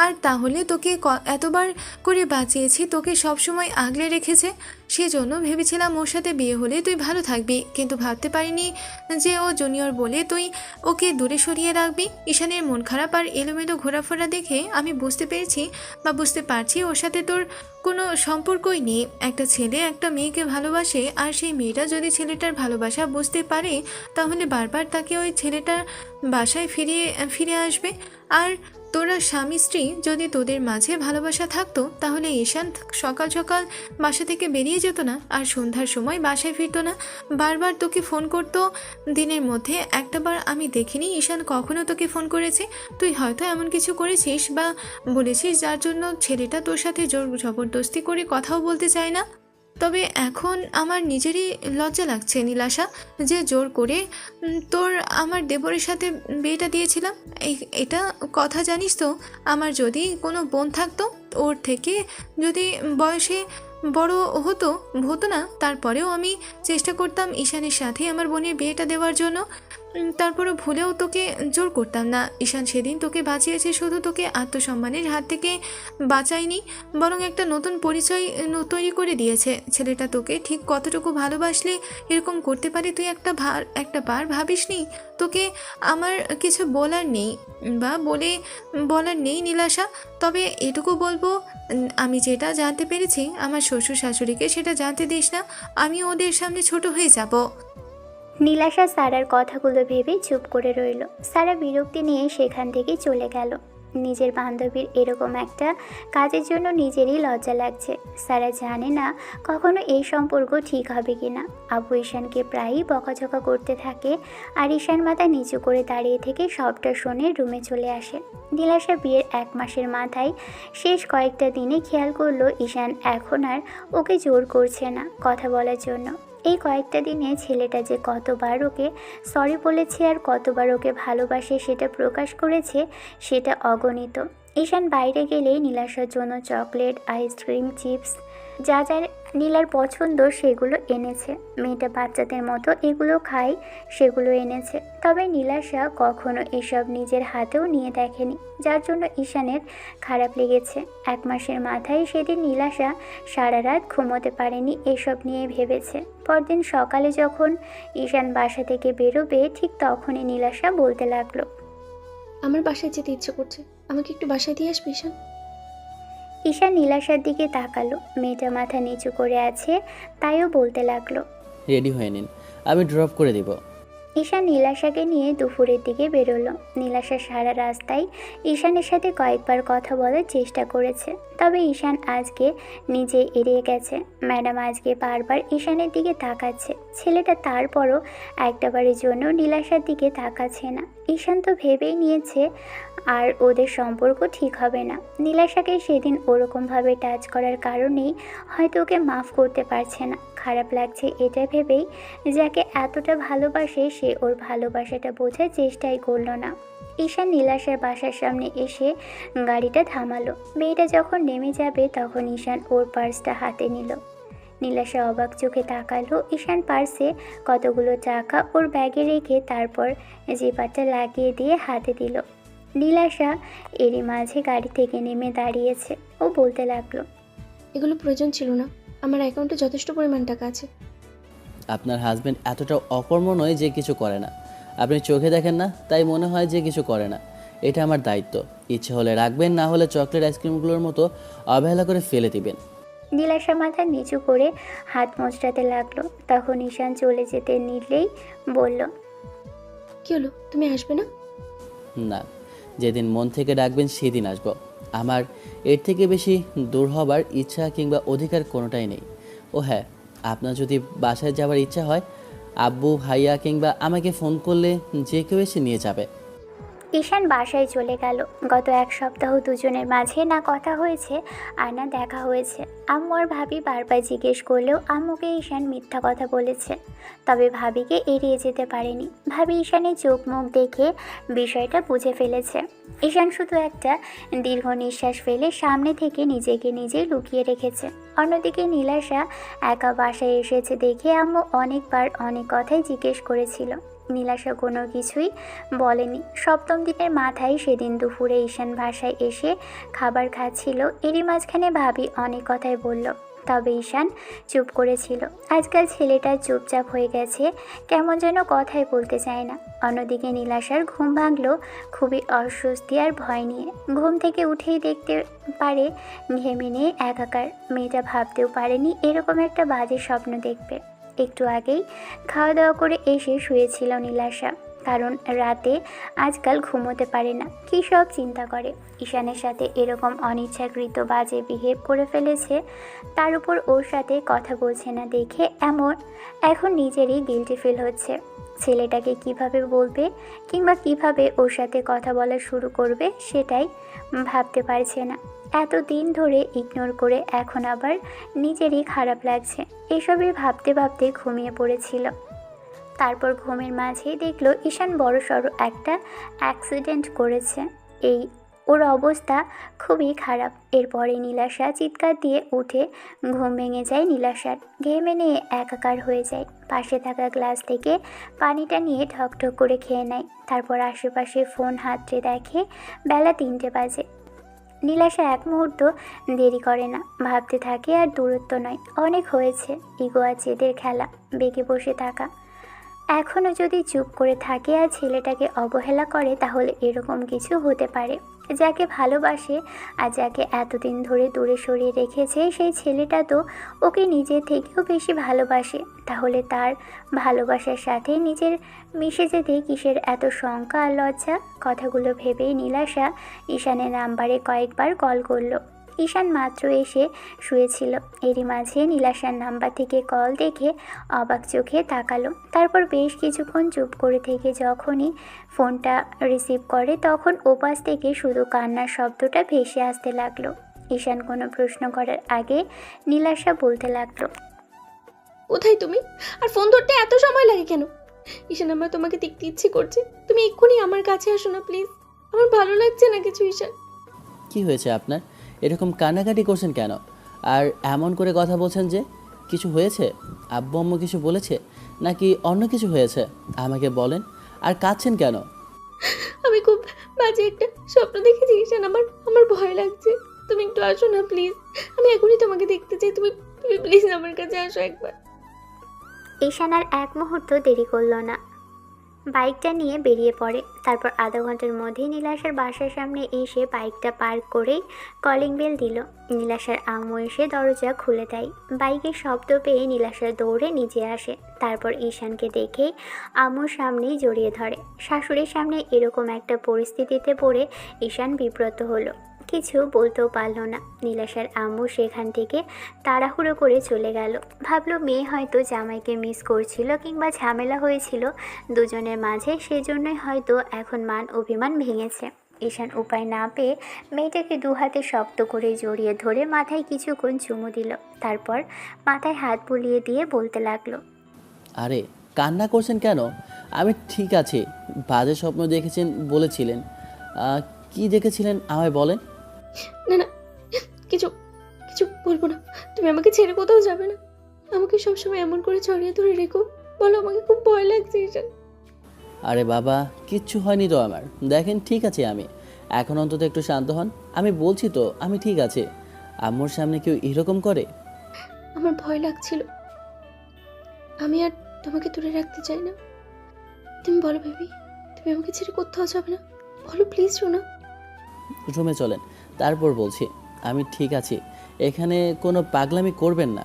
আর তাহলে তোকে এতবার করে বাঁচিয়েছি, তোকে সবসময় আগলে রেখেছে। সেজন্য ভেবেছিলাম ওর সাথে বিয়ে হলে তুই ভালো থাকবি, কিন্তু ভাবতে পারিনি যে ও জুনিয়র বলে তুই ওকে দূরে সরিয়ে রাখবি। ঈশানের মন খারাপ আর এলোমেলো ঘোরাফেরা দেখে আমি বুঝতে পারছি ওর সাথে তোর কোনো সম্পর্কই নেই। একটা ছেলে একটা মেয়েকে ভালোবাসে, আর সেই মেয়েটা যদি ছেলেটার ভালোবাসা বুঝতে পারে তাহলে বারবার তাকে ওই ছেলেটার বাসায় ফিরে আসবে। আর তোরা স্বামী স্ত্রী যদি তোদের মাঝে ভালোবাসা থাকতো তাহলে ঈশান সকাল সকাল বাসা থেকে বেরিয়ে যেত না, আর সন্ধ্যার সময় বাসায় ফিরতো না। বারবার তোকে ফোন করতো। দিনের মধ্যে একটাবার আমি দেখিনি ঈশান কখনো তোকে ফোন করেছে। তুই হয়তো এমন কিছু করেছিস বা বলেছিস যার জন্য ছেলেটা তোর সাথে জোর জবরদস্তি করে কথাও বলতে চায় না। তবে এখন আমার নিজেরই লজ্জা লাগছে নীলাশা, যে জোর করে তোর আমার দেবরের সাথে বিয়েটা দিয়েছিলাম। এটা কথা জানিস তো, আমার যদি কোনো বোন থাকতো ওর থেকে যদি বয়সে বড় হতো না, তারপরেও আমি চেষ্টা করতাম ঈশানের সাথে আমার বোনের বিয়েটা দেওয়ার জন্য। তারপরে ভুলেও তোকে জোর করতাম না। ঈশান সেদিন তোকে বাঁচিয়েছে, শুধু তোকে আত্মসম্মানের হাত থেকে বাঁচায়নি, বরং একটা নতুন পরিচয় তৈরি করে দিয়েছে। ছেলেটা তোকে ঠিক কতটুকু ভালোবাসলে এরকম করতে পারে তুই একটা বার ভাবিসনি? তোকে আমার কিছু বলার নেই নীলাশা। তবে এটুকু বলবো, আমি যেটা জানতে পেরেছি আমার শ্বশুর শাশুড়িকে সেটা জানতে দিস না, আমি ওদের সামনে ছোট হয়ে যাব। নীলাশা সারার কথাগুলো ভেবে চুপ করে রইল। সারা বিরক্তি নিয়ে সেখান থেকে চলে গেল। নিজের বান্ধবীর এরকম একটা কাজের জন্য নিজেরই লজ্জা লাগছে। সারা জানে না কখনো এই সম্পর্ক ঠিক হবে কিনা। আবু ঈশানকে প্রায়ই বকাঝকা করতে থাকে, আর ঈশান মাথা নিচু করে দাঁড়িয়ে থেকে সবটা শুনে রুমে চলে আসে। নীলাশা বিয়ের 1 মাসের মাথায় শেষ কয়েকটা দিনে খেয়াল করলো ঈশান এখন আর ওকে জোর করছে না কথা বলার জন্য। এই কয়েকটা দিনে ছেলেটা যে কতবার ওকে সরি বলেছে আর কতবার ওকে ভালোবাসে সেটা প্রকাশ করেছে সেটা অগণিত। ঈশান বাইরে গেলেই নীলাশার জন্য চকলেট, আইসক্রিম, চিপস যা যা নীলার পছন্দ সেগুলো এনেছে। মেয়েটা বাচ্চাদের মতো এগুলো খায়, সেগুলো এনেছে। তবে নীলাশা কখনো এসব নিজের হাতেও নিয়ে দেখেনি, যার জন্য ঈশানের খারাপ লেগেছে। 1 মাসের মাথায় সেদিন নীলাশা সারা রাত ঘুমোতে পারেনি, এসব নিয়ে ভেবেছে। পরদিন সকালে যখন ঈশান বাসা থেকে বেরোবে ঠিক তখনই নীলাশা বলতে লাগলো, আমার বাসায় যেতে ইচ্ছে করছে, আমাকে একটু বাসায় দিয়ে আসবি ঈশান? ঈশান নীলাশার দিকে তাকালো। মেয়েটা মাথা নিচু করে আছে, তাইও বলতে লাগলো, রেডি হয়ে নিন, আমি ড্রপ করে দিব। ঈশান নীলাশাকে নিয়ে দুপুরের দিকে বেরোলো। নীলাশা সারা রাস্তায় ঈশানের সাথে কয়েকবার কথা বলার চেষ্টা করেছে, তবে ঈশান আজকে নিজে এড়িয়ে গেছে। ম্যাডাম আজকে বারবার ঈশানের দিকে তাকাচ্ছে। ছেলেটা তারপরও একটাবারের জন্য নীলাশার দিকে তাকাচ্ছে না। ঈশান তো ভেবেই নিয়েছে আর ওদের সম্পর্ক ঠিক হবে না। নীলাশাকে সেদিন ওরকমভাবে টাচ করার কারণেই হয়তো ওকে মাফ করতে পারছে না। খারাপ লাগছে এটা ভেবেই, যাকে এতটা ভালোবাসে সে ওর ভালোবাসাটা বোঝার চেষ্টাই করলো না। ঈশান নীলাশার বাসার সামনে এসে গাড়িটা থামালো। মেয়েটা যখন নেমে যাবে তখন ঈশান ওর পার্সটা হাতে নিল। নীলাশা অবাক চোখে তাকালো। ঈশান পার্সে কতগুলো টাকা ওর ব্যাগে রেখে তারপর জিপারটা লাগিয়ে দিয়ে হাতে দিল। নীলাশা এরই মাঝে গাড়ি থেকে নেমে দাঁড়িয়েছে। ও বলতে লাগলো, এগুলো প্রয়োজন ছিল না, আমার অ্যাকাউন্টে যথেষ্ট পরিমাণ টাকা আছে। আপনার হাজব্যান্ড এতটা অকর্ম নয় যে কিছু করে না। আপনি চোখে দেখেন না, তাই মনে হয় যে কিছু করে না। এটা আমার দায়িত্ব। ইচ্ছে হলে রাখবেন, না হলে চকলেট আইসক্রিমগুলোর মতো অবহেলা করে ফেলে দিবেন। নীলাশা মাথা নিচু করে হাত মোচড়াতে লাগলো। তখন ঈশান চলে যেতে নিলেই বলল, কি হলো, তুমি আসবে না? না, যেদিন মন থেকে ডাকবেন সেদিন আসবো। আমার এর থেকে বেশি দূর হবার ইচ্ছা কিংবা অধিকার কোনোটাই নেই। ও হ্যাঁ, আপনার যদি বাসায় যাওয়ার ইচ্ছা হয়, আব্বু, ভাইয়া কিংবা আমাকে ফোন করলে যে কেউ এসে নিয়ে যাবে। ঈশান বাসায় চলে গেল। গত এক সপ্তাহ দুজনের মাঝে না কথা হয়েছে আর না দেখা হয়েছে। আম্মু আর ভাবি বারবার জিজ্ঞেস করলেও আম্মুকে ঈশান মিথ্যা কথা বলেছে। তবে ভাবিকে এড়িয়ে যেতে পারেনি। ভাবি ঈশানের চোখ মুখ দেখে বিষয়টা বুঝে ফেলেছে। ঈশান শুধু একটা দীর্ঘ নিঃশ্বাস ফেলে সামনে থেকে নিজেকে নিজে লুকিয়ে রেখেছে। অন্যদিকে নীলাশা একা বাসায় এসেছে দেখে আম্মু অনেকবার অনেক কথাই জিজ্ঞেস করেছিল। নীলাশা কোনো কিছুই বলেনি। সপ্তম দিনের মাথায় সেদিন দুপুরে ঈশান বাসায় এসে খাবার খাচ্ছিল। এরই মাঝখানে ভাবি অনেক কথাই বলল, তবে ঈশান চুপ করেছিল। আজকাল ছেলেটা চুপচাপ হয়ে গেছে, কেমন যেন কথাই বলতে চায় না। অন্যদিকে নীলাশার ঘুম ভাঙলো খুবই অস্বস্তি আর ভয় নিয়ে। ঘুম থেকে উঠেই দেখতে পারে ঘেমে নিয়ে একাকার। মেয়েটা ভাবতেও পারেনি এরকম একটা বাজে স্বপ্ন দেখবে। একটু আগেই খাওয়া দাওয়া করে এসে শুয়েছিল নীলাশা, কারণ রাতে আজকাল ঘুমোতে পারে না। কী সব চিন্তা করে। ঈশানের সাথে এরকম অনিচ্ছাকৃত বাজে বিহেভ করে ফেলেছে, তার উপর ওর সাথে কথা বলছে না দেখে এখন নিজেরই গিল্টি ফিল হচ্ছে। ছেলেটাকে কিভাবে বলবে কিংবা কিভাবে ওর সাথে কথা বলা শুরু করবে সেটাই ভাবতে পারছে না। এতদিন ধরে ইগনোর করে এখন আবার নিজেরই খারাপ লাগছে। এসবই ভাবতে ভাবতে ঘুমিয়ে পড়েছিল। তারপর ঘুমের মাঝেই দেখলো ঈশান বড়সড় একটা অ্যাক্সিডেন্ট করেছে। ওর অবস্থা খুবই খারাপ। এরপরে নীলাশা চিৎকার দিয়ে উঠে ঘুম ভেঙে যায় নীলাশার। ঘেমে নিয়ে একাকার হয়ে যায়। পাশে থাকা গ্লাস থেকে পানিটা নিয়ে ঠকঠক করে খেয়ে নেয়। তারপর আশেপাশে ফোন হাতড়ে দেখে বেলা 3টে বাজে। নীলাশা এক মুহূর্ত দেরি করে না, ভাবতে থাকে আর দূরত্ব নয়, অনেক হয়েছে। ইগো আর জেদের খেলা, বেঁকে বসে থাকা। এখনও যদি চুপ করে থাকে আর ছেলেটাকে অবহেলা করে তাহলে এরকম কিছু হতে পারে। যাকে ভালোবাসে আর যাকে এতদিন ধরে দূরে সরিয়ে রেখেছে সেই ছেলেটা তো ওকে নিজের থেকেও বেশি ভালোবাসে। তাহলে তার ভালোবাসার সাথে নিজের মিশে যেতে কিসের এত শঙ্কা আর লজ্জা? কথাগুলো ভেবেই নীলাশা ঈশানের নাম্বারে কয়েকবার কল করলো। ঈশান মাত্র এসে শুয়েছিল। এরই মাঝে নীলাশার নাম্বার থেকে কল দেখে অবাক চোখে তাকালো। তারপর বেশ কিছুক্ষণ চুপ করে থেকে যখনই ফোনটা রিসিভ করে তখন ওপাশ থেকে শুধু কান্নার শব্দটা ভেসে আসতে লাগলো। ঈশান কোনো প্রশ্ন করার আগে নীলাশা বলতে লাগলো, কোথায় তুমি? আর ফোন ধরতে এত সময় লাগে কেন? ঈশান, আমার তোমাকে দেখতে ইচ্ছে করছে, তুমি এক্ষুনি আমার কাছে আসো না প্লিজ। আমার ভালো লাগছে না কিছু। ঈশান, কি হয়েছে আপনার? এরকম কান্নাকাটি করছেন কেন? আর এমন করে কথা বলছেন যে কিছু হয়েছে? আব্বু আম্মু কিছু বলেছে নাকি অন্য কিছু হয়েছে? আমাকে বলেন। আর কাঁদছেন কেন? আমি খুব বাজে একটা স্বপ্ন দেখেছি ঈশান, আমার ভয় লাগছে। তুমি একটু আসো না প্লিজ, আমি এখনই তোমাকে দেখতে চাই। তুমি প্লিজ আমার কাছে আসো একবার। ঈশান আর এক মুহূর্ত দেরি করলো না, বাইকটা নিয়ে বেরিয়ে পড়ে। তারপর আধা ঘন্টার মধ্যেই নীলাশার বাসার সামনে এসে বাইকটা পার্ক করেই কলিং বেল দিল। নীলাশার আম্মু এসে দরজা খুলে দেয়। বাইকের শব্দ পেয়ে নীলাশা দৌড়ে নিচে আসে। তারপর ঈশানকে দেখেই আম্মুর সামনেই জড়িয়ে ধরে। শাশুড়ির সামনে এরকম একটা পরিস্থিতিতে পড়ে ঈশান বিব্রত হলো। কিছু বলতেও পারলো না। নীলাশার আম্মু সেখান থেকে তাড়াহুড়ো করে চলে গেল। ভাবলো মেয়ে হয়তো জামাইকে মিস করছিল কিংবা ঝামেলা হয়েছিল দুজনের মাঝে, সেজন্যই হয়তো এখন মান অভিমান ভেঙেছে। ঈশান উপায় না পেয়ে মেয়েটাকে দু হাতে শক্ত করে জড়িয়ে ধরে মাথায় কিছুক্ষণ চুমু দিল। তারপর মাথায় হাত বুলিয়ে দিয়ে বলতে লাগলো, আরে কান্না করছেন কেন? আমি ঠিক আছি। বাজে স্বপ্ন দেখেছেন বলেছিলেন। কি দেখেছিলেন আমায় বলেন। না না, কিছু কিছু বলবো না। তুমি আমাকে ছেড়ে কোথাও যাবে না। আমাকে সবসময় এমন করে জড়িয়ে ধরে রেখো। বলো, আমাকে খুব ভয় লাগছে ঈশান। আরে বাবা, কিচ্ছু হয়নি তো আমার। দেখেন ঠিক আছে আমি। এখন অন্তত একটু শান্ত হন। আমি বলছি তো আমি ঠিক আছে। আম্মুর সামনে কেউ এরকম করে? আমার ভয় লাগছিল। আমি আর তোমাকে দূরে রাখতে চাই না। তুমি বলো বেবি, তুমি আমাকে ছেড়ে কোথাও যাবে না। বলো প্লিজ সোনা। রুমে চলেন, তারপর বলছি। আমি ঠিক আছি। এখানে কোনো পাগলামি করবেন না।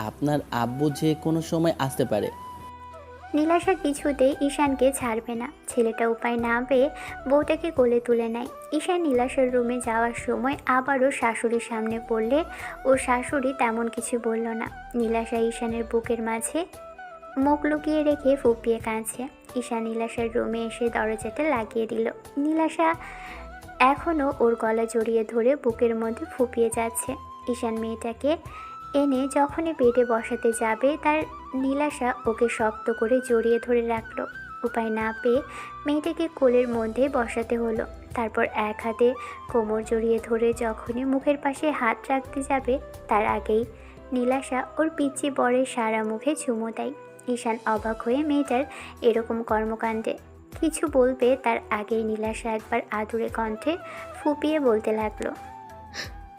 আপনার আব্বু যে কোনো সময় আসতে পারে। নীলাশা কিছুতেই ঈশানকে ছাড়বে না। ছেলেটা উপায় না পেয়ে বউটাকে কোলে তুলে নেয়। ঈশান নীলাশার রুমে যাওয়ার সময় আবারও শাশুড়ির সামনে পড়লে ওর শাশুড়ি তেমন কিছু বলল না। নীলাশা ঈশানের বুকের মাঝে মুখ লুকিয়ে রেখে ফুপিয়ে কাঁদছে। ঈশান নীলাশার রুমে এসে দরজাটা লাগিয়ে দিল। নীলাশা এখনও ওর গলা জড়িয়ে ধরে বুকের মধ্যে ফুপিয়ে যাচ্ছে। ঈশান মেয়েটাকে এনে যখনই বেডে বসাতে যাবে তার নীলাশা ওকে শক্ত করে জড়িয়ে ধরে রাখলো। উপায় না পেয়ে মেয়েটাকে কোলের মধ্যে বসাতে হলো। তারপর এক হাতে কোমর জড়িয়ে ধরে যখনই মুখের পাশে হাত রাখতে যাবে তার আগেই নীলাশা ওর পিচ্চি বরের সারা মুখে চুমু দেয়। ঈশান অবাক হয়ে মেয়েটার এরকম কর্মকাণ্ডে কিছু বলবে তার আগেই নীলাশা একবার আদুরে কণ্ঠে ফুপিয়ে বলতে লাগলো,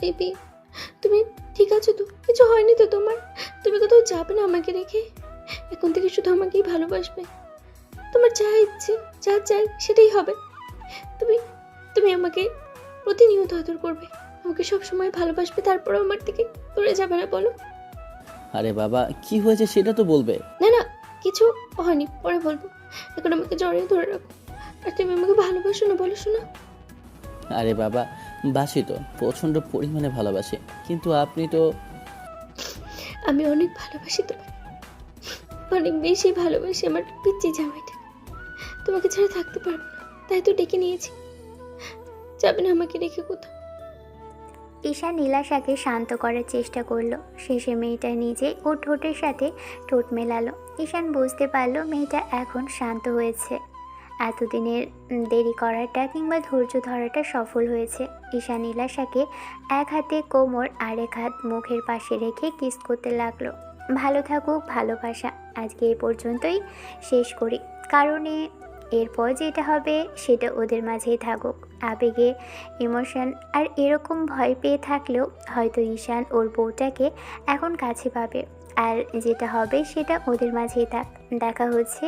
বেবি, তুমি ঠিক আছো তো? কিছু হয়নি তো তোমার? তুমি কোথাও যাবে না আমাকে রেখে? এখন থেকে শুধু আমাকেই ভালোবাসবে। তোমার যা ইচ্ছে, যা চাই সেটাই হবে। তুমি তুমি আমাকে প্রতিনিয়ত আদর করবে, আমাকে সব সময় ভালোবাসবে, তারপরে আমার থেকে দূরে যাবে না। বলো। আরে বাবা, কি হয়েছে সেটা তো বলবে। না না, কিছু হয়নি, পরে বলবো। এখন আমাকে জড়িয়ে ধরে রাখো। আর তুমি আমাকে ভালোবাসো না? বলো শোনা। আরে বাবা, বাসি তো, প্রচণ্ড পরিমাণে ভালোবাসি। কিন্তু আপনি তো। আমি অনেক ভালোবাসি তোমাকে, অনেক বেশি ভালোবাসি আমার পিচ্চি জামাইটা। তোমাকে ছাড়া থাকতে পারবো না, তাই তো ডেকে নিয়েছি। যাবে না আমাকে রেখে কোথাও। ঈশান নীলাশাকে শান্ত করার চেষ্টা করলো। শেষে মেয়েটা নিজে ওর ঠোঁটের সাথে ঠোঁট মেলালো। ঈশান বুঝতে পারলো মেয়েটা এখন শান্ত হয়েছে। এতদিনের দেরি করাটা কিংবা ধৈর্য ধরাটা সফল হয়েছে। ঈশান নীলাশাকে এক হাতে কোমর আর এক হাত মুখের পাশে রেখে কিস করতে লাগলো। ভালো থাকুক ভালোবাসা। আজকে এই পর্যন্তই শেষ করি, কারণ এরপর যেটা হবে সেটা ওদের মাঝেই থাকুক। আবেগে ইমোশন আর এরকম ভয় পেয়ে থাকলেও হয়তো ঈশান ওর বউটাকে এখন কাছে পাবে। আর যেটা হবে সেটা ওদের মাঝেই থাক। দেখা হচ্ছে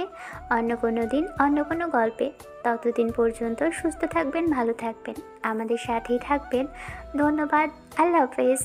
অন্য কোনো দিন অন্য কোনো গল্পে। ততদিন পর্যন্ত সুস্থ থাকবেন, ভালো থাকবেন, আমাদের সাথেই থাকবেন। ধন্যবাদ। আল্লাহ হাফেজ।